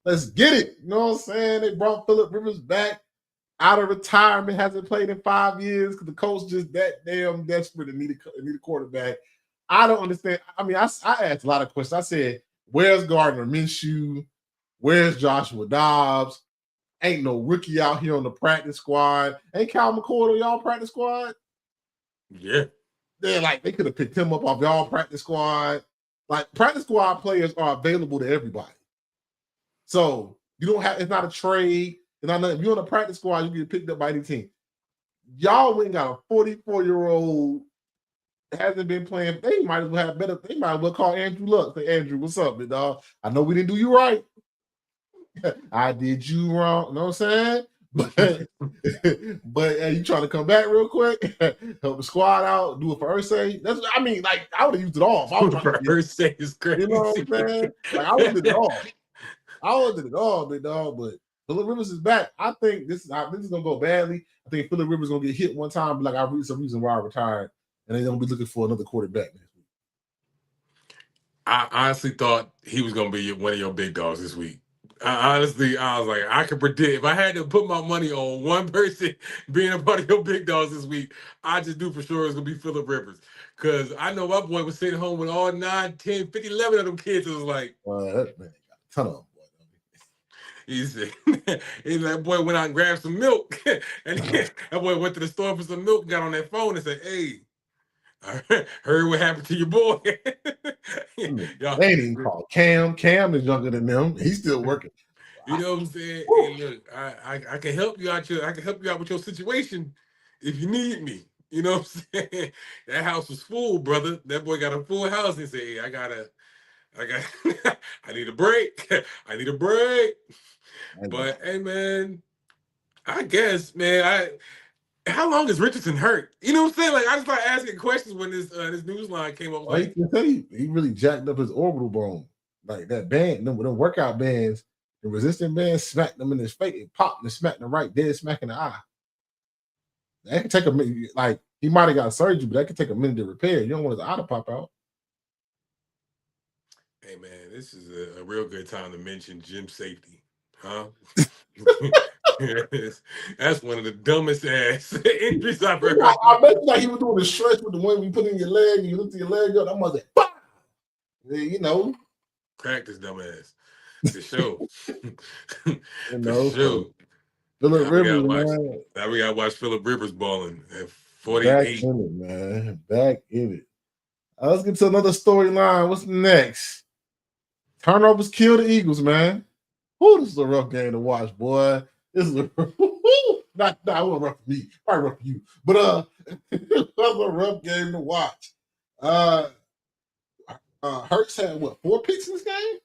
Let's get it. You know what I'm saying? They brought Phillip Rivers back out of retirement. Hasn't played in 5 years because the coach just that damn desperate to need a quarterback. I don't understand. I mean, I asked a lot of questions. I said, where's Gardner Minshew? Where's Joshua Dobbs? Ain't no rookie out here on the practice squad. Ain't Cal McCord on y'all practice squad? Yeah. They could have picked him up off y'all practice squad. Like, practice squad players are available to everybody. So you don't have, it's not a trade. It's not nothing. If you're on a practice squad, you get picked up by any team. Y'all went got a 44-year-old hasn't been playing. They might as well have better. They might as well call Andrew Luck. Say, Andrew, what's up, big dog? I know we didn't do you right. I did you wrong. You know what I'm saying? But you trying to come back real quick, help the squad out, do it for Ursay. That's I would have used it all. Ursay is crazy. You know what I'm saying? Like I would have did it all. Big dog. But Phillip Rivers is back. I think this is gonna go badly. I think Phillip Rivers is gonna get hit one time. Like I read some reason why I retired, and they're gonna be looking for another quarterback next week. I honestly thought he was gonna be one of your big dogs this week. I was like, I could predict if I had to put my money on one person being a part of your big dogs this week, I just knew for sure it's gonna be Phillip Rivers. Because I know my boy was sitting home with all 9, 10, 50, 11 of them kids. It was like, that man got a ton of them, He said, that boy went out and grabbed some milk. And that boy went to the store for some milk, got on that phone and said, hey, I heard what happened to your boy. Y'all, They ain't even called Cam. Cam is younger than them. He's still working. you know what I'm saying? Hey, look, I can help you out with your situation if you need me. You know what I'm saying? That house was full, brother. That boy got a full house and said, hey, I got I need a break. I need a break. But hey, man, I guess, man, how long is Richardson hurt? You know what I'm saying? Like, I just started asking questions when this news line came up. Like, he really jacked up his orbital bone. Like that band, them workout bands, the resistant bands smacked them in his face. It popped and smacked him right dead smack in the eye. That could take a minute. Like, he might have got surgery, but that could take a minute to repair. You don't want his eye to pop out. Hey, man, this is a real good time to mention gym safety, huh? That's one of the dumbest ass injuries I've ever heard. I bet you like he was doing the stretch with the one you put in your leg, and you lift your leg up. I'm like, bah! You know, cracked his dumb ass. For sure. you know, for sure. Phillip Rivers, man. Now we gotta watch Phillip Rivers balling at 48. Back in it, man. Back in it. Let's get to another storyline. What's next? Turnovers kill the Eagles, man. This is a rough game to watch, boy. This is a not it wasn't rough for me, probably rough for you, but it was a rough game to watch. Hurts had 4 picks in this game?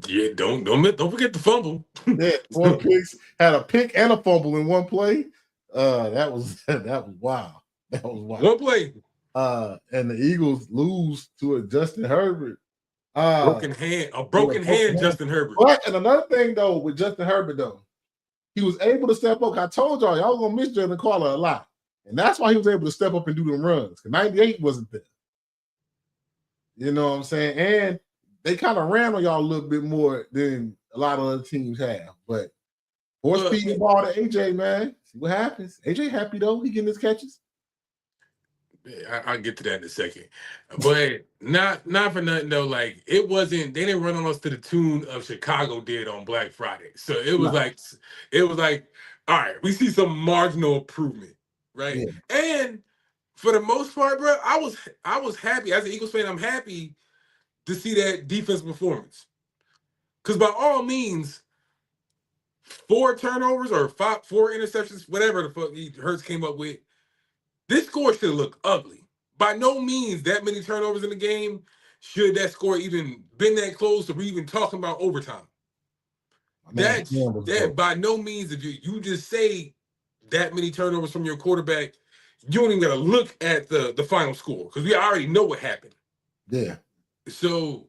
Yeah, don't forget the fumble. Yeah, 4 picks, had a pick and a fumble in one play. That was wild. That was wild. One play. And the Eagles lose to a Justin Herbert. Broken hand, Justin Herbert. But and another thing though with Justin Herbert though, he was able to step up. I told y'all was gonna miss Jalen Carter a lot, and that's why he was able to step up and do them runs. Because 98 wasn't there. You know what I'm saying? And they kind of ran on y'all a little bit more than a lot of other teams have. But force feed the ball to AJ, man. See what happens. AJ happy though. He getting his catches. I'll get to that in a second, but not for nothing though. Like it wasn't. They didn't run on us to the tune of Chicago did on Black Friday. So it was like, all right, we see some marginal improvement, right? Yeah. And for the most part, bro, I was happy as an Eagles fan. I'm happy to see that defense performance, because by all means, 4 turnovers or 4 interceptions, whatever the fuck Hurts came up with. This score should look ugly. By no means that many turnovers in the game should that score even been that close to even talking about overtime. That by no means, if you just say that many turnovers from your quarterback, you don't even got to look at the final score because we already know what happened. Yeah. So,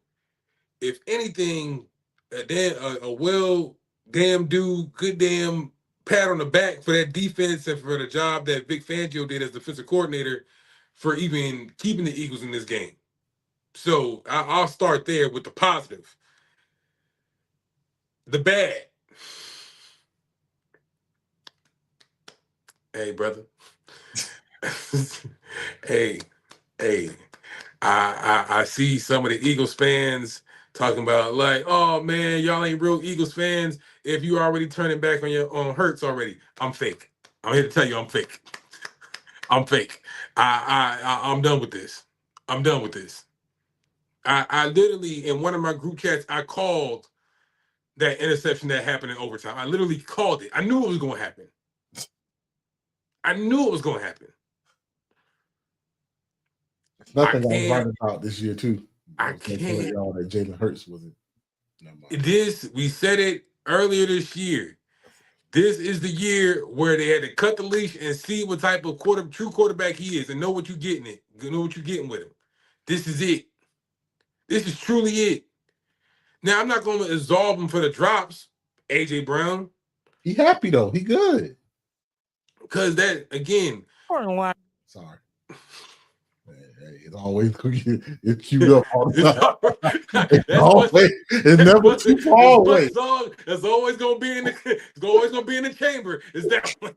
if anything, a well damn dude, good damn pat on the back for that defense and for the job that Vic Fangio did as defensive coordinator for even keeping the Eagles in this game. So I'll start there with the positive. The bad. Hey, brother. hey. I see some of the Eagles fans talking about like, oh man, y'all ain't real Eagles fans if you already turning back on Hurts already. I'm fake. I'm here to tell you I'm fake. I'm fake. I'm done with this. I'm done with this. I literally in one of my group chats I called that interception that happened in overtime. I literally called it. I knew it was going to happen. Nothing I was right about this year too. I can't. Y'all that Jalen Hurts wasn't. We said it earlier this year. This is the year where they had to cut the leash and see what type of true quarterback he is and know what you're getting with him. This is it. This is truly it. Now I'm not going to absolve him for the drops, AJ Brown. He happy though. He good. Because that again. Sorry. It's always it's queued up all the time. It's never too far away. It's always gonna be in the chamber. It's that one.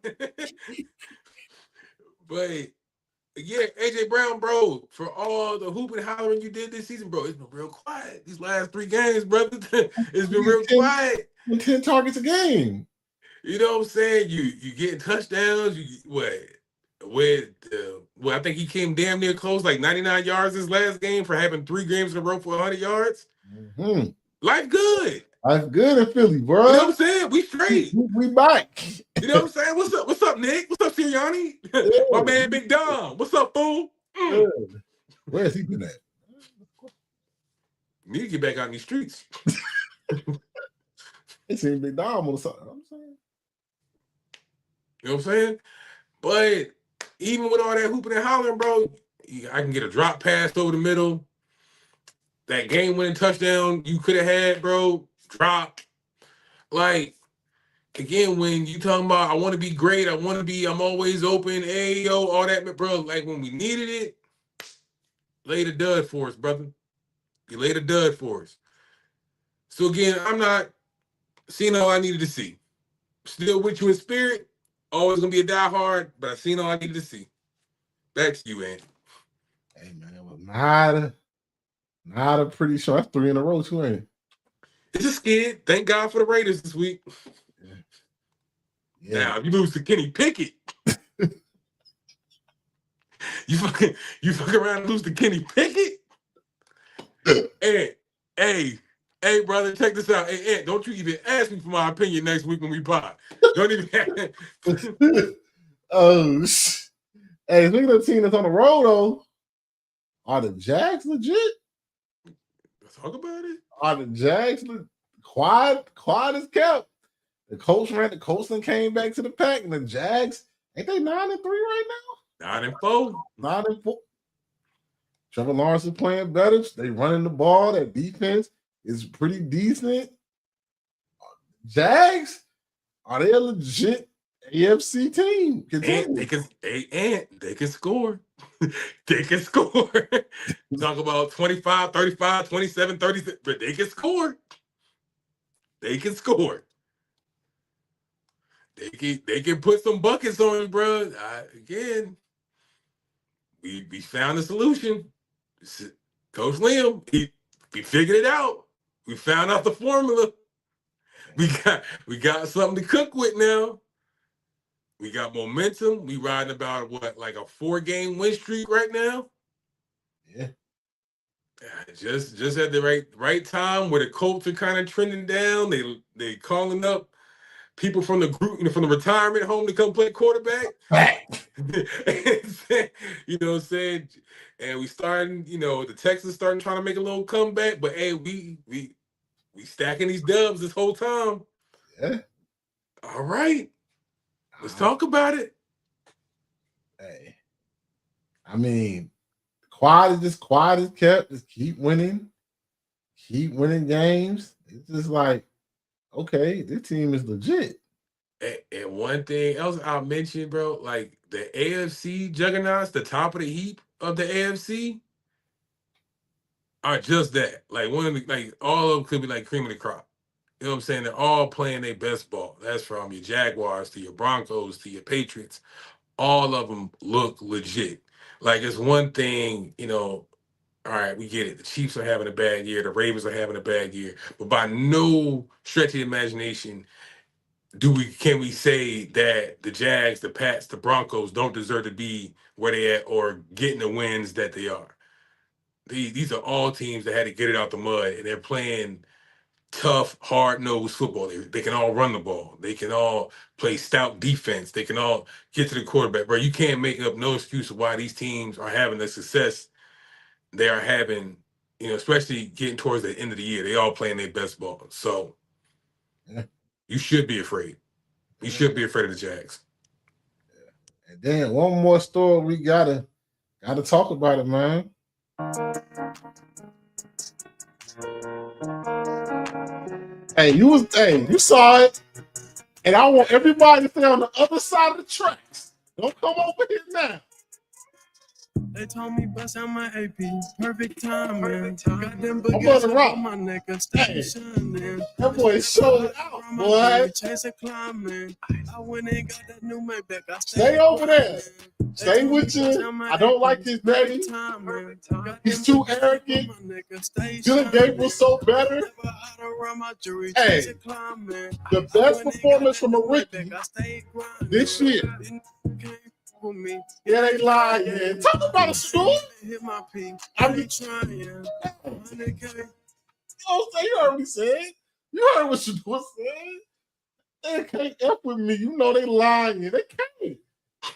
But Yeah, AJ Brown, bro, for all the hooping and hollering you did this season, bro, it's been real quiet. These last 3 games, brother, it's been real quiet. 10 targets a game. You know what I'm saying? You getting touchdowns. I think he came damn near close, like 99 yards this last game for having 3 games in a row for 100 yards. Mm-hmm. Life good. Life good in Philly, bro. You know what I'm saying? We straight. We back. You know what I'm saying? What's up? What's up, Nick? What's up, Sirianni? Yeah. My man, Big Dom. What's up, fool? Yeah. Where has he been at? Need to get back out in these streets. It seems Big Dom on the side. I'm saying. You know what I'm saying? But even with all that hooping and hollering, bro, I can get a drop pass over the middle. That game-winning touchdown you could have had, bro, drop. Like, again, when you talking about I want to be great, I'm always open, hey, yo, all that, bro. Like, when we needed it, lay the dud for us, brother. You laid a dud for us. So, again, I'm not seeing all I needed to see. Still with you in spirit. Always going to be a diehard, but I've seen all I needed to see. Back to you, Ant. Hey, man, it was not a pretty show. That's 3 in a row, too, ain't it? It's a skid. Thank God for the Raiders this week. Yeah. Now, if you lose to Kenny Pickett, you fuck around and lose to Kenny Pickett? Hey, brother, check this out. Hey, Ant, don't you even ask me for my opinion next week when we pod. Don't even Oh, hey, speaking of the team that's on the road, though, are the Jags legit? Let's talk about it. Are the Jags quad is kept? The Colts came back to the pack, and the Jags, ain't they 9-3 right now? 9-4. 9-4. Trevor Lawrence is playing better. They running the ball. That defense is pretty decent. Jags, are they a legit AFC team? And they can score. They can score. Talk about 25, 35, 27, 36, but they can score. They can score. They can put some buckets on you, bro. Again, we found a solution. Coach Liam, we figured it out. We found out the formula. We got something to cook with now. We got momentum. We riding about like a 4-game win streak right now. Yeah. Just at the right time where the Colts are kind of trending down. They calling up people from the group, from the retirement home to come play quarterback. You know what I'm saying? And we starting, the Texans starting trying to make a little comeback. But hey, we stacking these dubs this whole time. Yeah. All right. Let's talk about it. Hey. I mean, quad is kept. Just keep winning games. It's just like, okay, this team is legit. And one thing else I'll mention, bro, like the AFC juggernauts, the top of the heap of the AFC, are just that. Like all of them could be like cream of the crop. You know what I'm saying? They're all playing their best ball. That's from your Jaguars to your Broncos to your Patriots. All of them look legit. Like it's one thing, all right, we get it. The Chiefs are having a bad year. The Ravens are having a bad year. But by no stretch of the imagination can we say that the Jags, the Pats, the Broncos don't deserve to be where they at or getting the wins that they are. These are all teams that had to get it out the mud, and they're playing tough, hard-nosed football. They can all run the ball. They can all play stout defense. They can all get to the quarterback. Bro, you can't make up no excuse of why these teams are having the success they are having, especially getting towards the end of the year. They all playing their best ball. So you should be afraid. You should be afraid of the Jags. Yeah. And then one more story we gotta talk about it, man. Hey, you saw it, and I want everybody to stay on the other side of the tracks. Don't come over here now. They told me bust out my AP, perfect time, man. Got them I'm on baguettes the up rock. on my neck, I Hey, stay shining. that boy showed it out, boy. Chase a climbing. I went and got that new Maybach. I Stay over there. Stay with you. I don't like his daddy. He's too arrogant. Dylan Gabriel's so better. Hey, the best performance from a rookie this year. Yeah, they lying. Talk about a stool. I mean, you heard me say. You heard what Shedeur said. They can't F with me. You know they lying. They can't.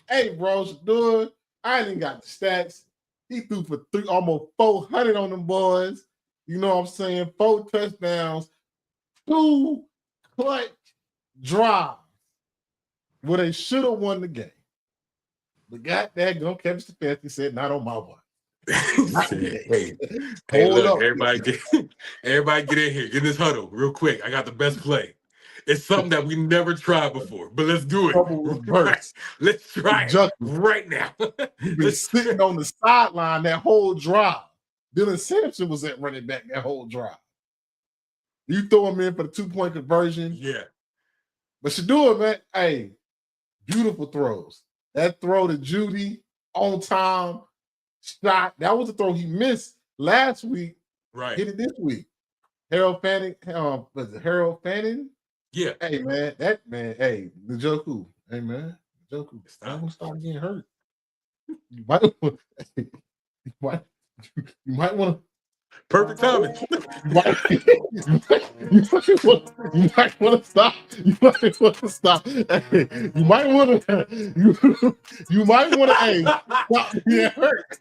Hey, bro, Shedeur, I ain't even got the stats. He threw for almost 400 on them boys. You know what I'm saying? 4 touchdowns, 2 clutch drives where they should have won the game. But goddamn, Kevin Stefanski said, not on my watch. Hey, look, everybody get in here. Get in this huddle real quick. I got the best play. It's something that we never tried before, but let's do it. Right. Let's try it right now. You've been sitting on the sideline that whole drive. Dylan Sampson was at running back that whole drive. You throw him in for the 2-point conversion. Yeah. But Shedeur, man, hey, beautiful throws. That throw to Judy on time, shot. That was a throw he missed last week. Right. Hit it this week. Harold Fanning, was it Harold Fanning? Yeah. Hey, man, hey, Njoku. Hey, man, Njoku. I'm going to start getting hurt. You might want to. Perfect timing. You might want to stop. You might want to stop. Hey, you might want to. You might want to. Hey, stop getting hurt.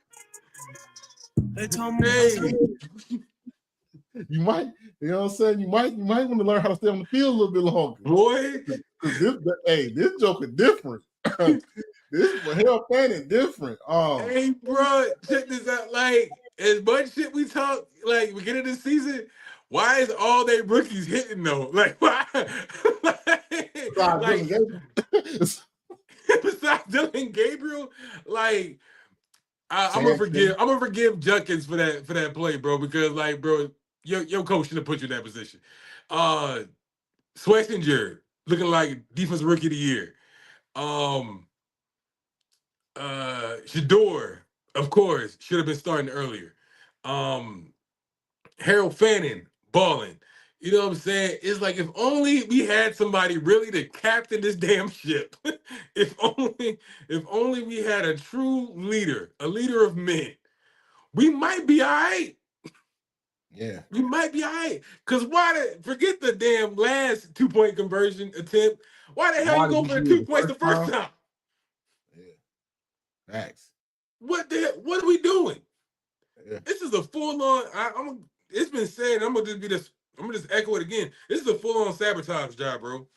They told me. You might. You know what I'm saying? You might want to learn how to stay on the field a little bit longer, boy. This joke is different. This Harold Fanning different. Hey, bro, check this out. Like, as much shit we talk, like, beginning of the season, why is all they rookies hitting though? Like, why? Besides Dylan Gabriel, like, I'm gonna forgive Judkins for that play, bro, because like, bro, your coach should have put you in that position. Schwessinger looking like defensive rookie of the year. Shedeur, of course, should have been starting earlier. Harold Fanning balling. You know what I'm saying? It's like if only we had somebody really to captain this damn ship. if only we had a true leader, a leader of men. We might be all right. Yeah. We might be all right. Because forget the damn last 2-point conversion attempt. Why the hell you go for the 2 points the first time? Yeah. Facts. What are we doing? Yeah. This is a full-on, it's been said, I'm gonna just echo it again. This is a full-on sabotage job, bro.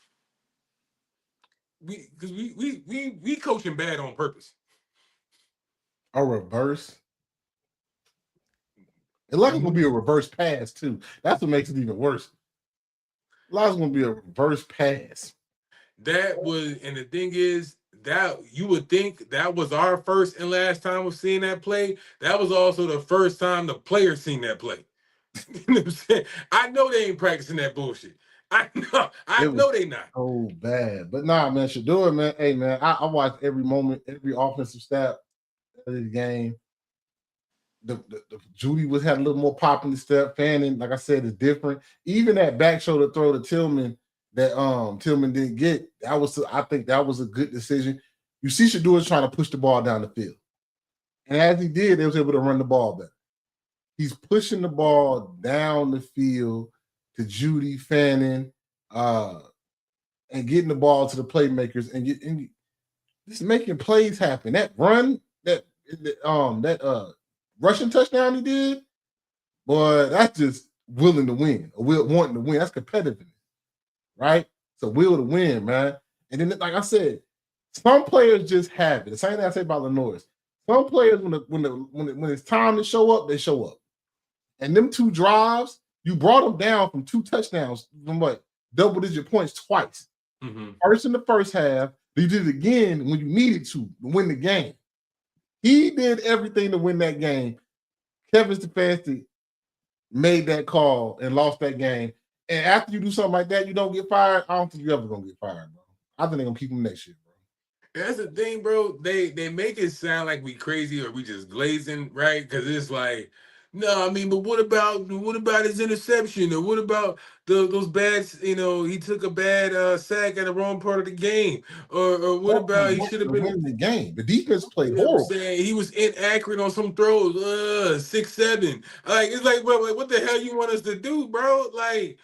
We coaching bad on purpose. A reverse. It's like it's gonna be a reverse pass too. That's what makes it even worse. A lot is gonna be a reverse pass. And the thing is that you would think that was our first and last time of seeing that play. That was also the first time the player seen that play. You know what I'm saying? I know they ain't practicing that bullshit. I know they not. Oh bad. But nah, man, Shedeur, man. Hey man, I watched every moment, every offensive step of the game. The Judy had a little more pop in the step. Fanning, like I said, is different. Even that back shoulder throw to Tillman that Tillman didn't get. I think that was a good decision. You see Shedeur trying to push the ball down the field. And as he did, they was able to run the ball better. He's pushing the ball down the field to Judy, Fanning, and getting the ball to the playmakers and just making plays happen. That run, that rushing touchdown he did, boy, that's just willing to win, or wanting to win. That's competitiveness, right? So will to win, man. And then, like I said, some players just have it. The same thing I say about Lenoir. Some players, when it's time to show up, they show up. And them 2 drives, you brought them down from 2 touchdowns from double-digit points twice. Mm-hmm. First in the first half, you did it again when you needed to win the game. He did everything to win that game. Kevin Stefanski made that call and lost that game. And after you do something like that, you don't get fired. I don't think you're ever gonna get fired, bro. I think they're gonna keep him next year, bro. That's the thing, bro. They make it sound like we crazy or we just glazing, right? Because it's like, no, I mean, but what about his interception or what about those bad? You know, he took a bad sack at the wrong part of the game, or what about he should have been winning the game? The defense played You know what I'm horrible. saying? He was inaccurate on some throws. 6-7. Like it's like, what the hell you want us to do, bro? Like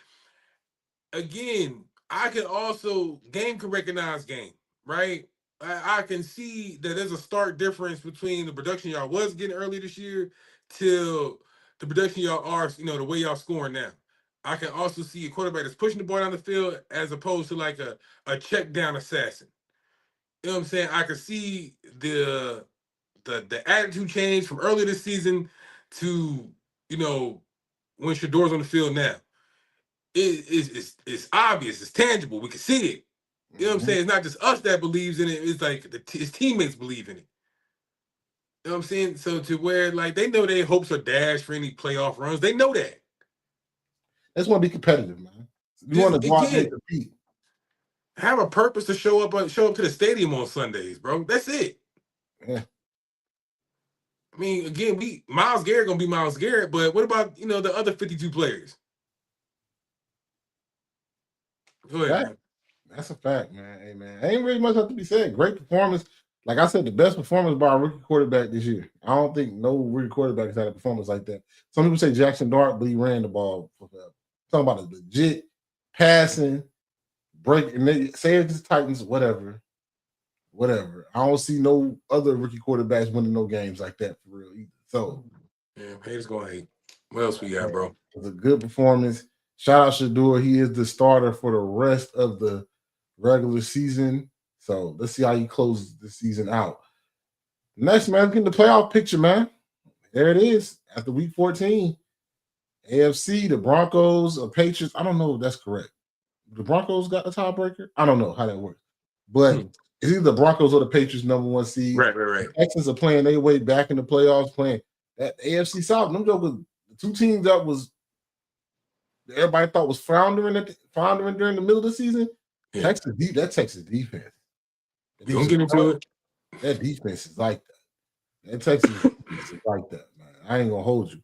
again, I can also game can recognize game, right? I can see that there's a stark difference between the production y'all was getting early this year till the production y'all are, you know, the way y'all scoring now. I can also see a quarterback that's pushing the ball down the field as opposed to like a check down assassin. You know what I'm saying? I can see the attitude change from earlier this season to, you know, when Shedeur's on the field now. It's obvious, it's tangible, we can see it. You know what I'm saying? It's not just us that believes in it, it's like his teammates believe in it. You know what I'm saying? So to where like they know their hopes are dashed for any playoff runs. They know that. They just want to be competitive, man. You want to go out there and compete. Have a purpose to show up to the stadium on Sundays, bro. That's it. Yeah. I mean, again, Myles Garrett gonna be Myles Garrett, but what about the other 52 players? Go ahead, man. That's a fact, man. Hey, man, ain't really much have to be said. Great performance. Like I said, the best performance by a rookie quarterback this year. I don't think no rookie quarterback has had a performance like that. Some people say Jackson Dart, but he ran the ball. Talking about a legit passing, break, and they say it's the Titans, whatever. I don't see no other rookie quarterbacks winning no games like that for real either. So, yeah, haters gonna hate. What else we got, bro? It was a good performance. Shout out Shedeur. He is the starter for the rest of the regular season. So let's see how he closes the season out. Next, man, getting the playoff picture, man. There it is. After week 14, AFC, the Broncos or Patriots. I don't know if that's correct. The Broncos got the tiebreaker. I don't know how that works. But it's either the Broncos or the Patriots number 1 seed. Right. The Texans are playing their way back in the playoffs, playing that AFC South. Them jokers, the two teams that was everybody thought was floundering during the middle of the season. Yeah. Texas defense. Don't get into it. That defense is like that. That Texas defense is like that, man. I ain't gonna hold you.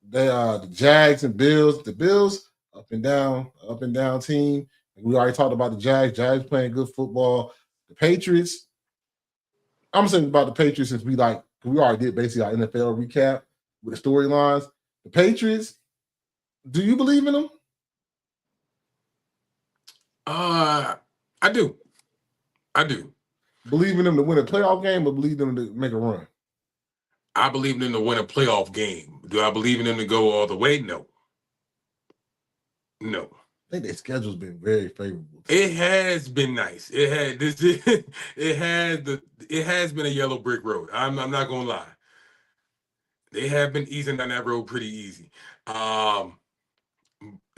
The Jags and Bills. The Bills up and down team. We already talked about the Jags. Jags playing good football. The Patriots. I'm saying about the Patriots since we already did basically our NFL recap with the storylines. The Patriots. Do you believe in them? I do. Believe in them to win a playoff game or believe them to make a run? I believe in them to win a playoff game. Do I believe in them to go all the way? No. I think their schedule's been very favorable. It has been nice. It has been a yellow brick road. I'm not gonna lie. They have been easing down that road pretty easy.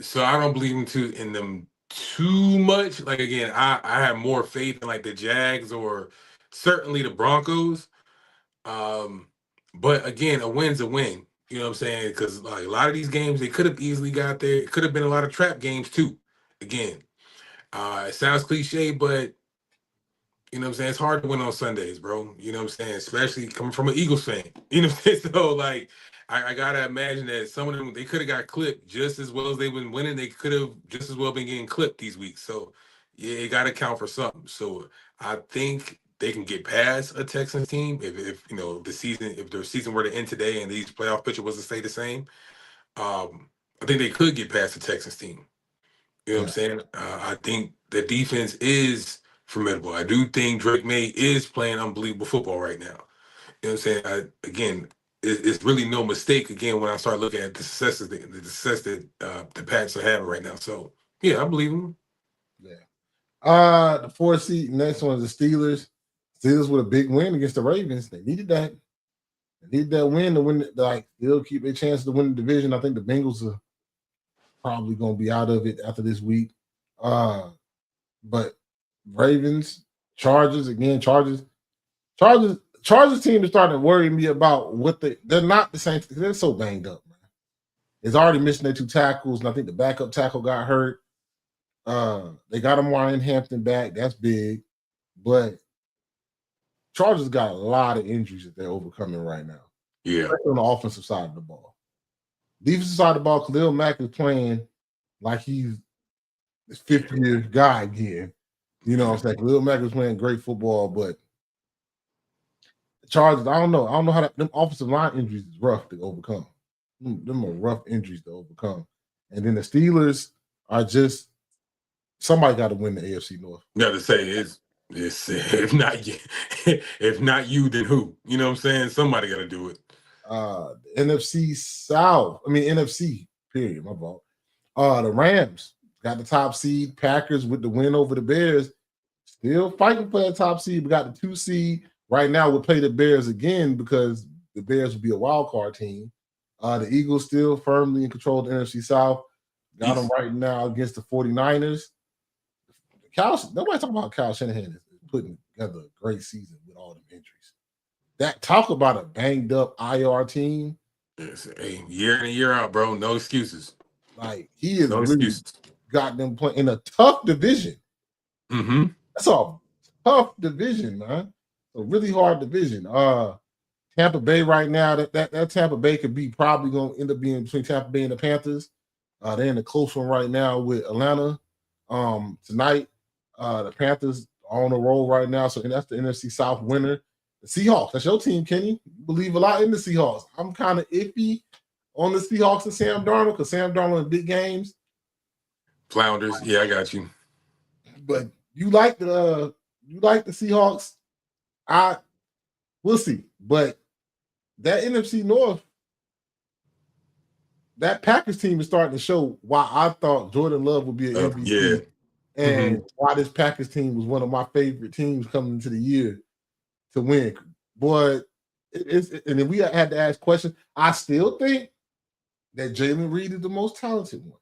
So I don't believe in them too much. Like again, I have more faith in like the Jags or certainly the Broncos. But again, a win's a win. You know what I'm saying? Because like a lot of these games, they could have easily got there. It could have been a lot of trap games too. Again, it sounds cliche, but you know what I'm saying? It's hard to win on Sundays, bro. You know what I'm saying? Especially coming from an Eagles fan. You know what I'm saying? So like, I gotta imagine that some of them, they could have got clipped just as well as they've been winning. They could have just as well been getting clipped these weeks. So yeah, it gotta count for something. So I think they can get past a Texans team if their season were to end today and these playoff picture was to stay the same. I think they could get past the Texans team. You know what I'm saying? I think the defense is formidable. I do think Drake May is playing unbelievable football right now. You know what I'm saying? It's really no mistake again when I start looking at the success that the Pats are having right now. So yeah, I believe them. Yeah. The 4th seed. Next one is the Steelers. Steelers with a big win against the Ravens. They needed that. They needed that win to win. They'll keep their chance to win the division. I think the Bengals are probably going to be out of it after this week. But Ravens, Chargers Chargers team is starting to worry me about what they're not the same. They're so banged up, man. It's already missing their 2 tackles, and I think the backup tackle got hurt. They got Ryan Hampton back. That's big. But Chargers got a lot of injuries that they're overcoming right now. Yeah. Especially on the offensive side of the ball. Defensive side of the ball, Khalil Mack is playing like he's this 50-year guy again. You know what I'm saying? Khalil Mack is playing great football, but the Chargers, I don't know. I don't know how them offensive line injuries is rough to overcome. Them are rough injuries to overcome. And then the Steelers are just somebody got to win the AFC North. You got to say it's if not you, if not you, then who? You know what I'm saying? Somebody got to do it. NFC South. I mean NFC. Period. My fault. The Rams got the top seed. Packers with the win over the Bears, still fighting for that top seed. We got the 2 seed right now. We'll play the Bears again because the Bears will be a wild card team. The Eagles still firmly in control of the NFC South. Got them right now against the 49ers. Nobody talking about Kyle Shanahan is putting together a great season with all the injuries. That talk about a banged up IR team. Hey, year in and year out, bro. No excuses. Like he is no really excuses. Got them playing in a tough division. Mm-hmm. That's a tough division, man. A really hard division. Tampa Bay right now, that Tampa Bay could be probably going to end up being between Tampa Bay and the Panthers. They're in a close one right now with Atlanta. Tonight, the Panthers are on a roll right now, so that's the NFC South winner. The Seahawks, that's your team, Kenny. You believe a lot in the Seahawks. I'm kind of iffy on the Seahawks and Sam Darnold because Sam Darnold in big games. Flounders, yeah, I got you. But you like the Seahawks. We'll see. But that NFC North, that Packers team is starting to show why I thought Jordan Love would be an MVP. Yeah. And why this Packers team was one of my favorite teams coming into the year to win. Boy, and then we had to ask questions. I still think that Jalen Reed is the most talented one.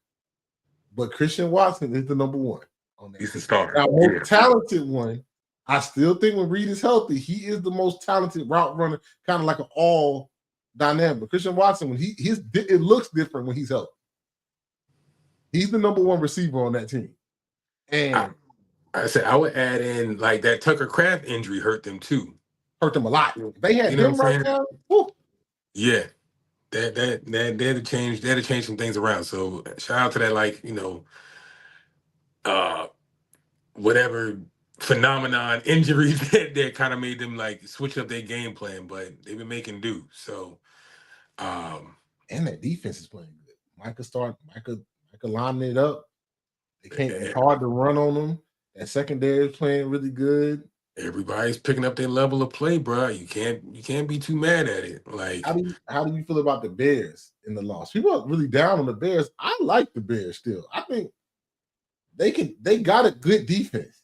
But Christian Watson is the number one on that. He's the star. Now, most talented one, I still think when Reed is healthy, he is the most talented route runner, kind of like an all dynamic. But Christian Watson, when it looks different when he's healthy. He's the number one receiver on that team. And I said I would add in like that Tucker Kraft injury hurt them too. Hurt them a lot. If they had him right now. Whew. Yeah. That they had to change some things around. So shout out to that, like, whatever phenomenon injuries that kind of made them like switch up their game plan, but they've been making do. So and that defense is playing good. Micah lining it up. It's hard to run on them. That secondary is playing really good. Everybody's picking up their level of play, bro. You can't be too mad at it. Like, how do you feel about the Bears in the loss? People are really down on the Bears. I like the Bears still. I think they got a good defense.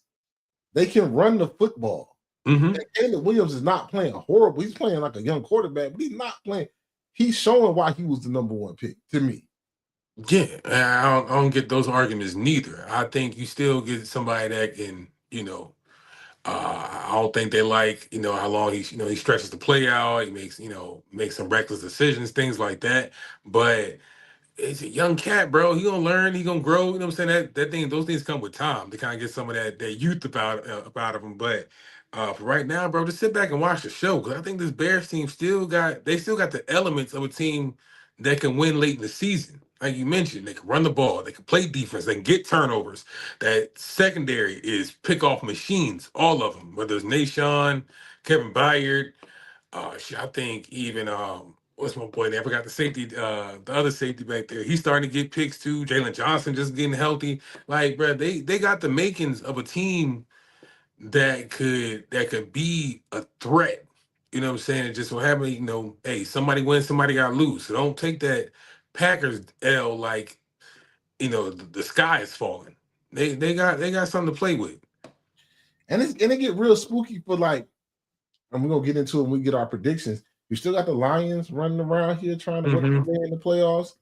They can run the football. Mm-hmm. Caleb Williams is not playing horrible. He's playing like a young quarterback, but he's not playing. He's showing why he was the number one pick to me. Yeah, I don't get those arguments neither. I think you still get somebody that can, I don't think they like, how long he stretches the play out. He makes some reckless decisions, things like that. But it's a young cat, bro. He gonna learn. He gonna grow. You know what I'm saying? Those things come with time to kind of get some of that youth about of him. But for right now, bro, just sit back and watch the show because I think this Bears team still got the elements of a team that can win late in the season. Like you mentioned, they can run the ball, they can play defense, they can get turnovers. That secondary is pick-off machines, all of them, whether it's Nashawn, Kevin Byard. I think even what's my boy there? I forgot the safety, the other safety back there. He's starting to get picks too. Jalen Johnson just getting healthy. Like, bro, they got the makings of a team that could be a threat. You know what I'm saying? It just so happen, hey, somebody wins, somebody got to lose. So don't take that Packers L like, the sky is falling. They got something to play with. And it get real spooky for like, and we're gonna get into it when we get our predictions. You still got the Lions running around here trying to work their way in the playoffs.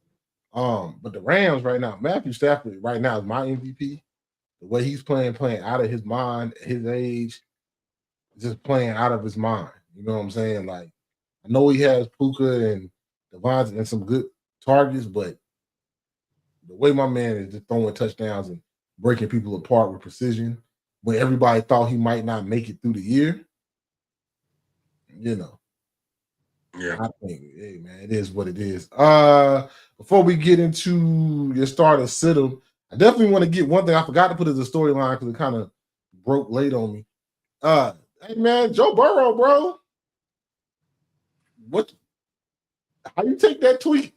But the Rams right now, Matthew Stafford right now is my MVP. The way he's playing out of his mind at his age. just playing out of his mind. You know what I'm saying? Like, I know he has Puka and Devontae and some good targets, but the way my man is just throwing touchdowns and breaking people apart with precision when everybody thought he might not make it through the year, you know. Yeah. I think, hey man, it is what it is. Before we get into your starter sit 'em, I definitely want to get one thing I forgot to put as a storyline because it kind of broke late on me. Hey man, Joe Burrow, bro. What? How you take that tweet?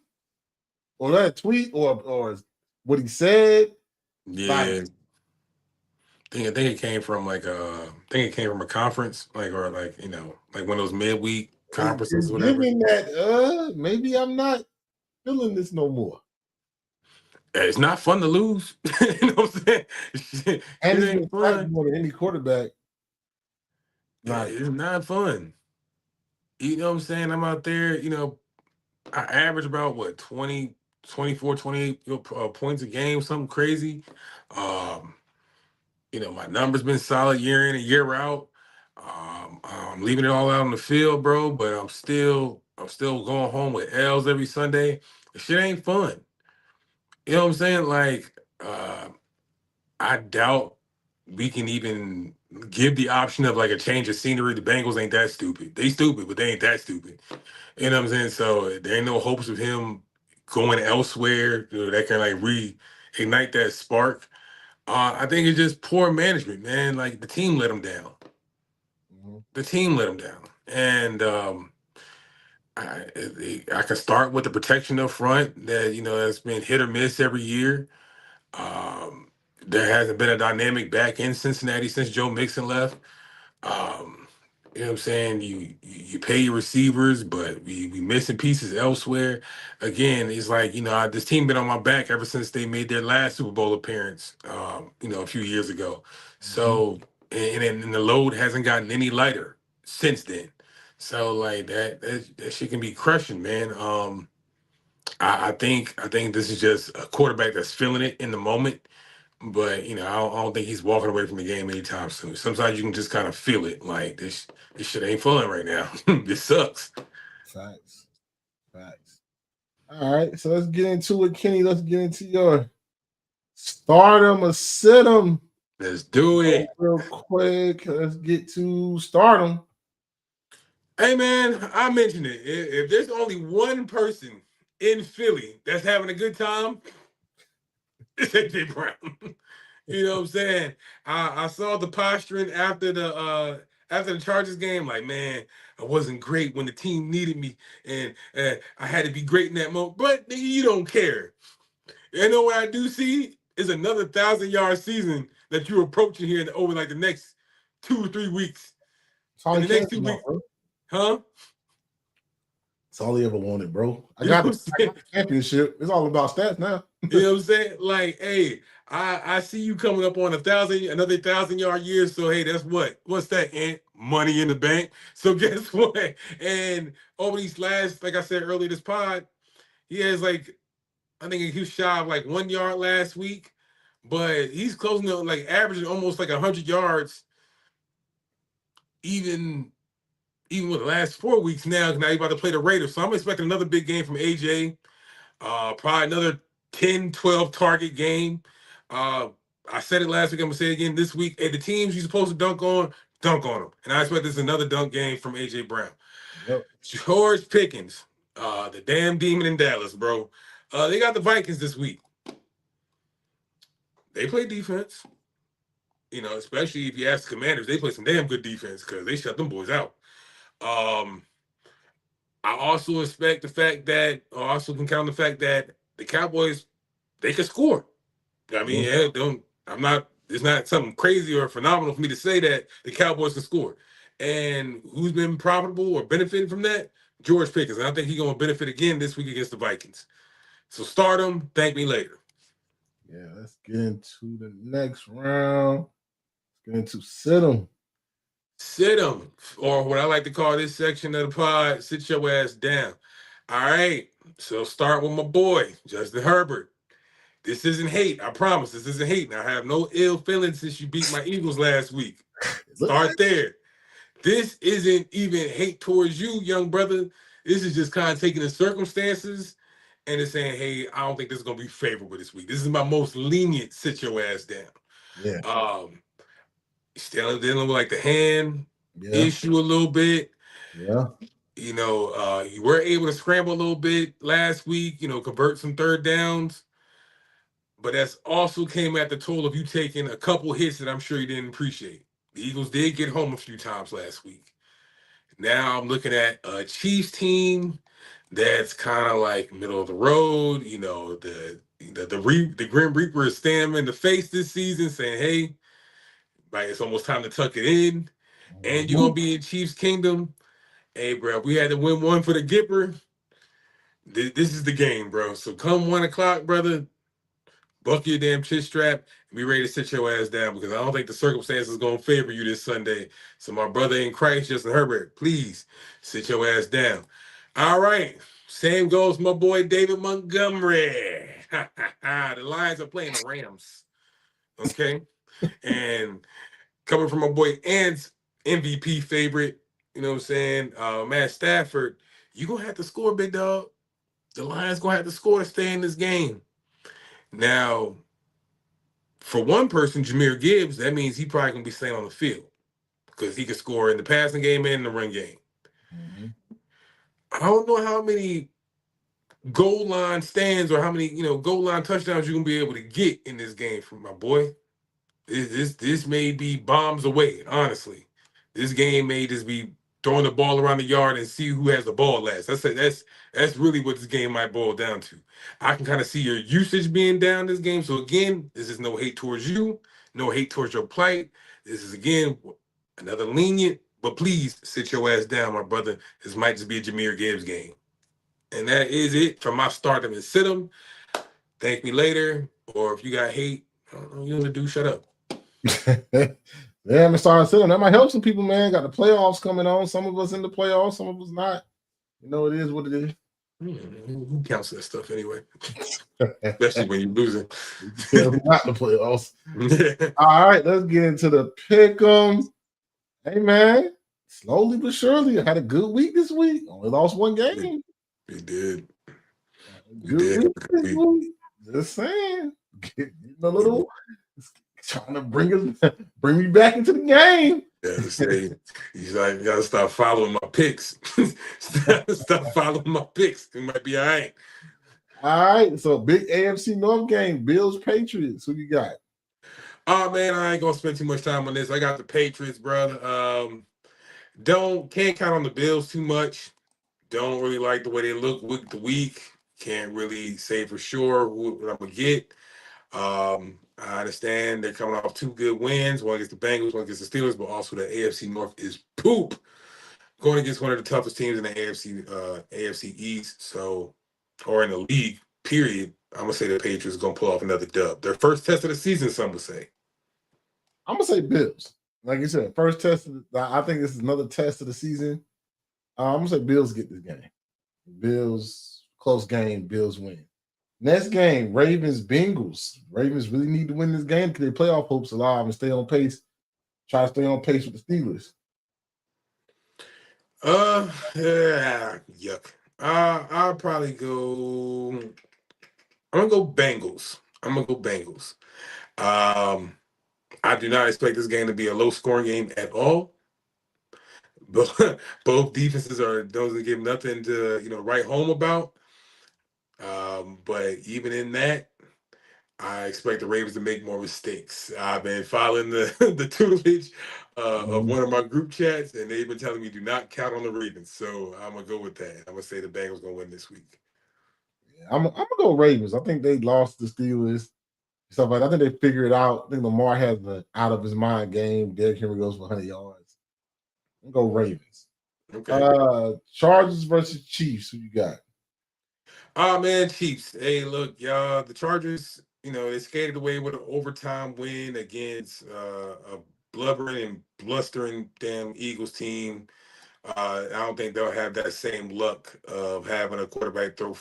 Or that tweet, or what he said? Yeah. Like, I think it came from like I think it came from a conference, like or like like one of those midweek conferences it's or whatever. giving that maybe I'm not feeling this no more. It's not fun to lose. You know what I'm saying? Shit And he's ain't been sacked fun. more than any quarterback. Like, It's not fun. You know what I'm saying? I'm out there, I average about what 20, 24, 28 points a game, something crazy. Um, my numbers been solid year in and year out. I'm leaving it all out on the field, bro, but I'm still going home with L's every Sunday. The shit ain't fun. You know what I'm saying? Like, I doubt we can even give the option of like a change of scenery. The Bengals ain't that stupid. They stupid, but they ain't that stupid. You know what I'm saying? So there ain't no hopes of him going elsewhere that can like reignite that spark. I think it's just poor management, man. Like the team let him down. The team let him down, and I can start with the protection up front that has been hit or miss every year. Um, there hasn't been a dynamic back in Cincinnati since Joe Mixon left. Um, you know what I'm saying? You pay your receivers, but we missing pieces elsewhere. Again, it's like, this team been on my back ever since they made their last Super Bowl appearance, a few years ago. So, and the load hasn't gotten any lighter since then. So like that shit can be crushing, man. I think this is just a quarterback that's feeling it in the moment. But I don't think he's walking away from the game anytime soon. Sometimes you can just kind of feel it, like this shit ain't fun right now. This sucks. facts. All right, so let's get into it, Kenny. Let's get into your stardom or sit 'em. Let's do it. Real quick, let's get to stardom. Hey man, I mentioned it. If there's only one person in Philly that's having a good time, it's AJ Brown. You know what I'm saying? I saw the posturing after the Chargers game. Like, man, I wasn't great when the team needed me, and I had to be great in that moment. But nigga, you don't care. You know what I do see is another 1,000-yard season that you're approaching here over like the next 2 or 3 weeks. In the next 2 weeks, huh? That's all he ever wanted, bro. I got the championship. It's all about stats now. You know what I'm saying? Like, hey, I see you coming up on another 1,000-yard year. So hey, that's what's that? Ant? Money in the bank. So guess what? And over these last, like I said earlier, this pod, he has like, I think he was shy of like 1 yard last week, but he's closing to like averaging almost like 100 yards, even with the last 4 weeks now. Now he's about to play the Raiders. So I'm expecting another big game from AJ. Probably another 10, 12 target game. I said it last week. I'm gonna say it again this week. Hey, the teams you're supposed to dunk on them. And I expect this is another dunk game from AJ Brown. Yep. George Pickens, the damn demon in Dallas, bro. They got the Vikings this week. They play defense. Especially if you ask the Commanders, they play some damn good defense because they shut them boys out. I also expect the fact that, or also can count on the fact that the Cowboys, they can score. I mean, it's not something crazy or phenomenal for me to say that the Cowboys can score. And who's been profitable or benefiting from that? George Pickens. And I think he's going to benefit again this week against the Vikings. So start him, thank me later. Yeah, let's get into the next round. Let's get into sit 'em. Sit him, or what I like to call this section of the pod, sit your ass down. All right, so start with my boy, Justin Herbert. This isn't hate, I promise. This isn't hate. Now, I have no ill feelings since you beat my Eagles last week. Start there. This isn't even hate towards you, young brother. This is just kind of taking the circumstances and it's saying, hey, I don't think this is gonna be favorable this week. This is my most lenient sit your ass down. Yeah. Still dealing with like the hand Yeah. issue a little bit. Yeah. You know, you were able to scramble a little bit last week, you know, convert some third downs. But that's also came at the toll of you taking a couple hits that I'm sure you didn't appreciate. The Eagles did get home a few times last week. Now I'm looking at a Chiefs team that's kind of like middle of the road. You know, the Grim Reaper is staring in the face this season, saying, "Hey, like it's almost time to tuck it in." And you're gonna be in Chiefs Kingdom. Hey, bro, we had to win one for the Gipper. This is the game, bro. So come 1 o'clock, brother, buckle your damn chin strap and be ready to sit your ass down because I don't think the circumstances is gonna favor you this Sunday. So my brother in Christ, Justin Herbert, please sit your ass down. All right. Same goes my boy David Montgomery. The Lions are playing the Rams. Okay. And coming from my boy Ant's MVP favorite, you know what I'm saying? Matt Stafford, you're gonna have to score, big dog. The Lions gonna have to score to stay in this game. Now, for one person, Jahmyr Gibbs, that means he probably gonna be staying on the field because he can score in the passing game and the run game. Mm-hmm. I don't know how many goal line stands or how many goal line touchdowns you're gonna be able to get in this game from my boy. This may be bombs away. Honestly, this game may just be throwing the ball around the yard and see who has the ball last. That's really what this game might boil down to. I can kind of see your usage being down this game. So again, this is no hate towards you, no hate towards your plight. This is again another lenient, but please sit your ass down, my brother. This might just be a Jahmyr Gibbs game. And that is it for my start him and sit him. Thank me later. Or if you got hate, I don't know, you want to do, shut up. Yeah, I'm starting to sit. That might help some people, man. Got the playoffs coming on. Some of us in the playoffs, some of us not. You know, it is what it is. Who counts that stuff anyway? Especially when you're losing. Yeah, not the playoffs. All right, let's get into the pick 'em. Hey, man, slowly but surely, I had a good week this week. Only lost one game. We did. Good week this week. Just saying. Getting a little trying to bring me back into the game. Yeah, say he's like, you gotta stop following my picks. Stop following my picks. It might be all right. All right, so big AFC North game, Bills Patriots. Who you got? Oh man, I ain't gonna spend too much time on this. I got the Patriots, brother. Can't count on the Bills too much. Don't really like the way they look week to week. Can't really say for sure what I'm gonna get. I understand they're coming off 2 good wins, one against the Bengals, one against the Steelers, but also the AFC North is poop. Going against one of the toughest teams in the AFC East, or in the league, period. I'm gonna say the Patriots gonna pull off another dub. Their first test of the season, some would say. I'm gonna say Bills. Like you said, first test. I think this is another test of the season. I'm gonna say Bills get this game. Bills, close game. Bills win. Next game, Ravens Bengals. Ravens really need to win this game because their playoff hopes alive and stay on pace. Try to stay on pace with the Steelers. Yuck. I'll probably go. I'm gonna go Bengals. I do not expect this game to be a low-scoring game at all. But both defenses are those that give nothing to write home about. But even in that, I expect the Ravens to make more mistakes. I've been following the tutelage of one of my group chats, and they've been telling me do not count on the Ravens. So I'm gonna go with that. I'm gonna say the Bengals gonna win this week. Yeah, I'm gonna go Ravens. I think they lost the Steelers. Stuff like that. I think they figured it out. I think Lamar has the out of his mind game. Derrick Henry goes for 100 yards. I'm gonna go Ravens. Okay. Chargers versus Chiefs. Who you got? Oh man, Chiefs. Hey, look, y'all. The Chargers. They skated away with an overtime win against a blubbering and blustering damn Eagles team. I don't think they'll have that same luck of having a quarterback throw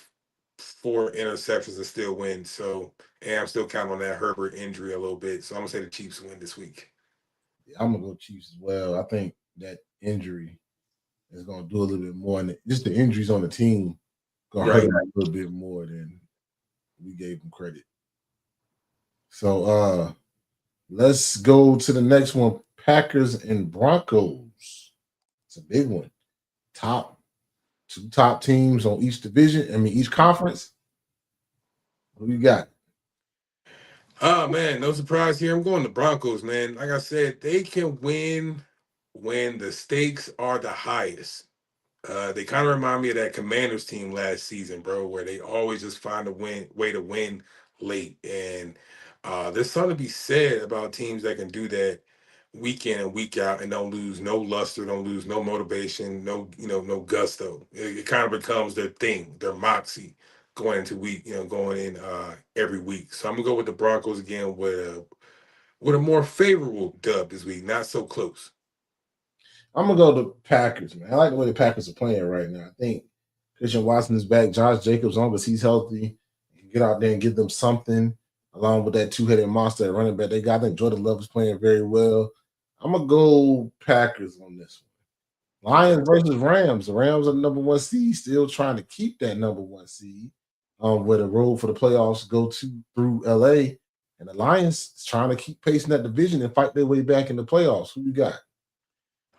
4 interceptions and still win. So, and I'm still counting on that Herbert injury a little bit. So I'm gonna say the Chiefs win this week. Yeah, I'm gonna go Chiefs as well. I think that injury is going to do a little bit more, and just the injuries on the team going to Right. hurt him a little bit more than we gave him credit. So let's go to the next one: Packers and Broncos. It's a big one. Two top teams on each division. I mean, each conference. What do you got? Oh man, no surprise here. I'm going to Broncos, man. Like I said, they can win when the stakes are the highest. They kind of remind me of that Commanders team last season, bro, where they always just find a way to win late. And there's something to be said about teams that can do that week in and week out and don't lose no luster, don't lose no motivation, no gusto. It kind of becomes their thing, their moxie going into going in every week. So I'm gonna go with the Broncos again with a more favorable dub this week, not so close. I'm gonna go to Packers, man. I like the way the Packers are playing right now. I think Christian Watson is back. Josh Jacobs, as long as he's healthy, he can get out there and give them something along with that two-headed monster at running back. They got, I think Jordan Love is playing very well. I'm gonna go Packers on this one. Lions versus Rams. The Rams are the number one seed, still trying to keep that number one seed. Where the road for the playoffs go through LA, and the Lions is trying to keep pacing that division and fight their way back in the playoffs. Who you got?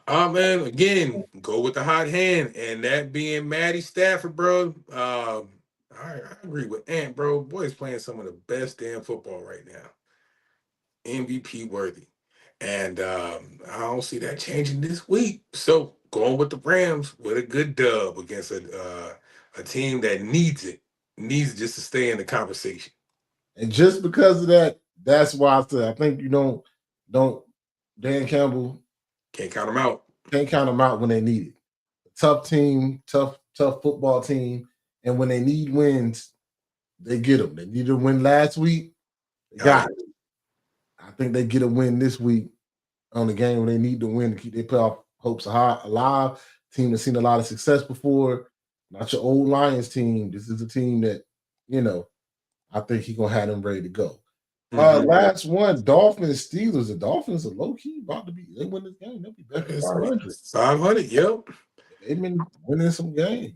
Man, again, go with the hot hand, and that being Matty Stafford, bro. I agree with Ant, bro. Boy is playing some of the best damn football right now. MVP worthy. And I don't see that changing this week. So going with the Rams with a good dub against a team that needs just to stay in the conversation. And just because of that, that's why I said I think you don't Dan Campbell can't count them out. Can't count them out when they need it. Tough team, tough football team, and when they need wins, they get them. They needed a win last week. They got it. I think they get a win this week on the game when they need to win to keep their playoff hopes alive. Team that's seen a lot of success before. Not your old Lions team. This is a team that, I think he's going to have them ready to go. Last one, Dolphins, Steelers. The Dolphins are low-key about to be, they win this game. They'll be back to 500. 500, yep. They've been winning some games.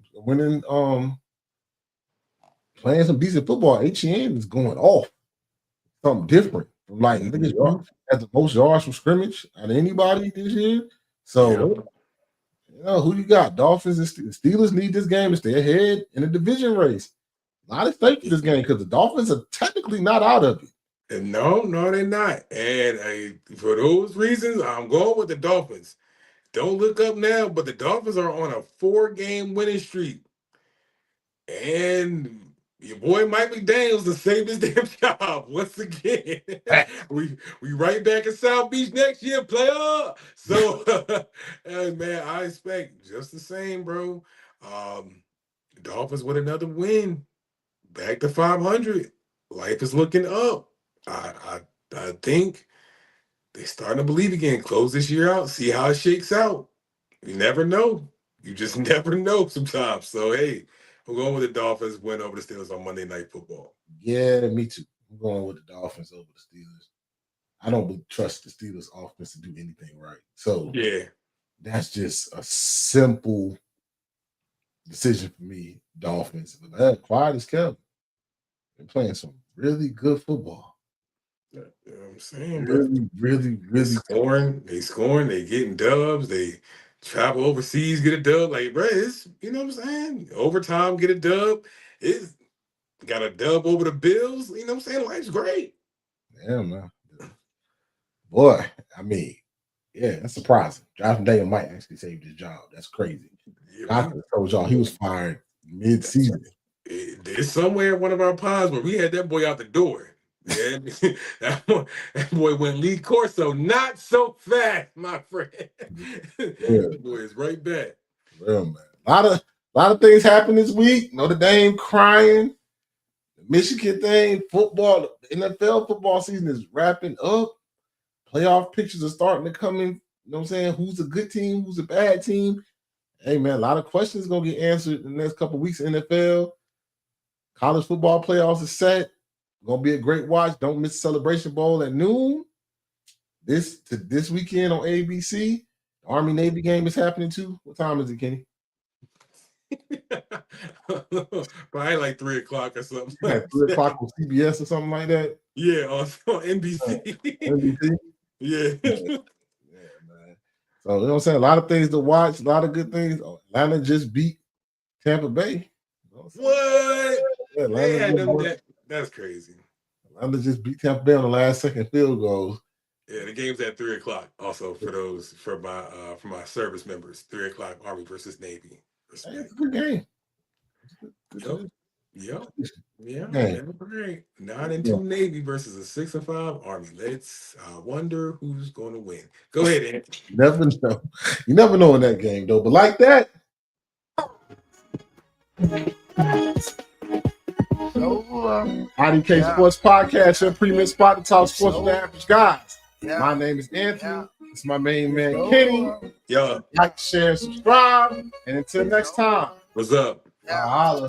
Playing some decent football. HEN is going off. Something different. Like, niggas has the most yards from scrimmage out of anybody this year. So, who you got? Dolphins and Steelers need this game to stay ahead in the division race. A lot of stake for this game because the Dolphins are technically not out of it. No, they're not. And for those reasons, I'm going with the Dolphins. Don't look up now, but the Dolphins are on a 4-game winning streak. And your boy Mike McDaniels to save his damn job once again. we right back in South Beach next year, player. So, man, I expect just the same, bro. Dolphins with another win, back to 500. Life is looking up. I think they're starting to believe again. Close this year out, see how it shakes out. You never know. You just never know sometimes. So, hey, I'm going with the Dolphins win over the Steelers on Monday Night Football. Yeah, me too. I'm going with the Dolphins over the Steelers. I don't trust the Steelers offense to do anything right. So, yeah, that's just a simple decision for me, Dolphins. But quiet as kept. They're playing some really good football. You know what I'm saying, really scoring. They scoring. They getting dubs. They travel overseas, get a dub. Like, bro, it's, you know what I'm saying? Overtime, get a dub. It's got a dub over the Bills. You know what I'm saying? Life's great. Yeah, man. Boy, I mean, yeah, that's surprising. Jonathan Taylor might actually save his job. That's crazy. Yeah, I told y'all he was fired mid-season. There's somewhere in one of our pods where we had that boy out the door. Yeah, that boy went lead course, so not so fast, my friend. That boy is right back. Real man. A lot of things happened this week. Notre Dame crying, the Michigan thing, football, NFL football season is wrapping up. Playoff pictures are starting to come in. You know what I'm saying? Who's a good team? Who's a bad team? Hey man, a lot of questions gonna get answered in the next couple of weeks in NFL. College football playoffs is set. Gonna be a great watch. Don't miss Celebration Bowl at noon. This weekend on ABC. Army Navy game is happening too. What time is it, Kenny? Probably like 3 o'clock or something. At 3 o'clock on CBS or something like that. Yeah, on NBC. NBC. Yeah. Yeah, man. So you know what I'm saying? A lot of things to watch, a lot of good things. Atlanta just beat Tampa Bay. You know What? yeah, That's crazy. Atlanta just beat Tampa Bay on the last second field goal. Yeah, the game's at 3 o'clock. Also for my service members, 3 o'clock Army versus Navy. It's a good game. Yep. Yeah. Hey. Great. 9-2 Navy versus a 6-5 Army. Let's wonder who's going to win. Go ahead, Ed. You never know. You never know in that game, though. But like that. IDK Sports Podcast, your premier spot to talk sports with the average guys. My name is Anthony. It's my main man, Kenny. Yeah. Like, share, subscribe. And until next time. What's up? Holla.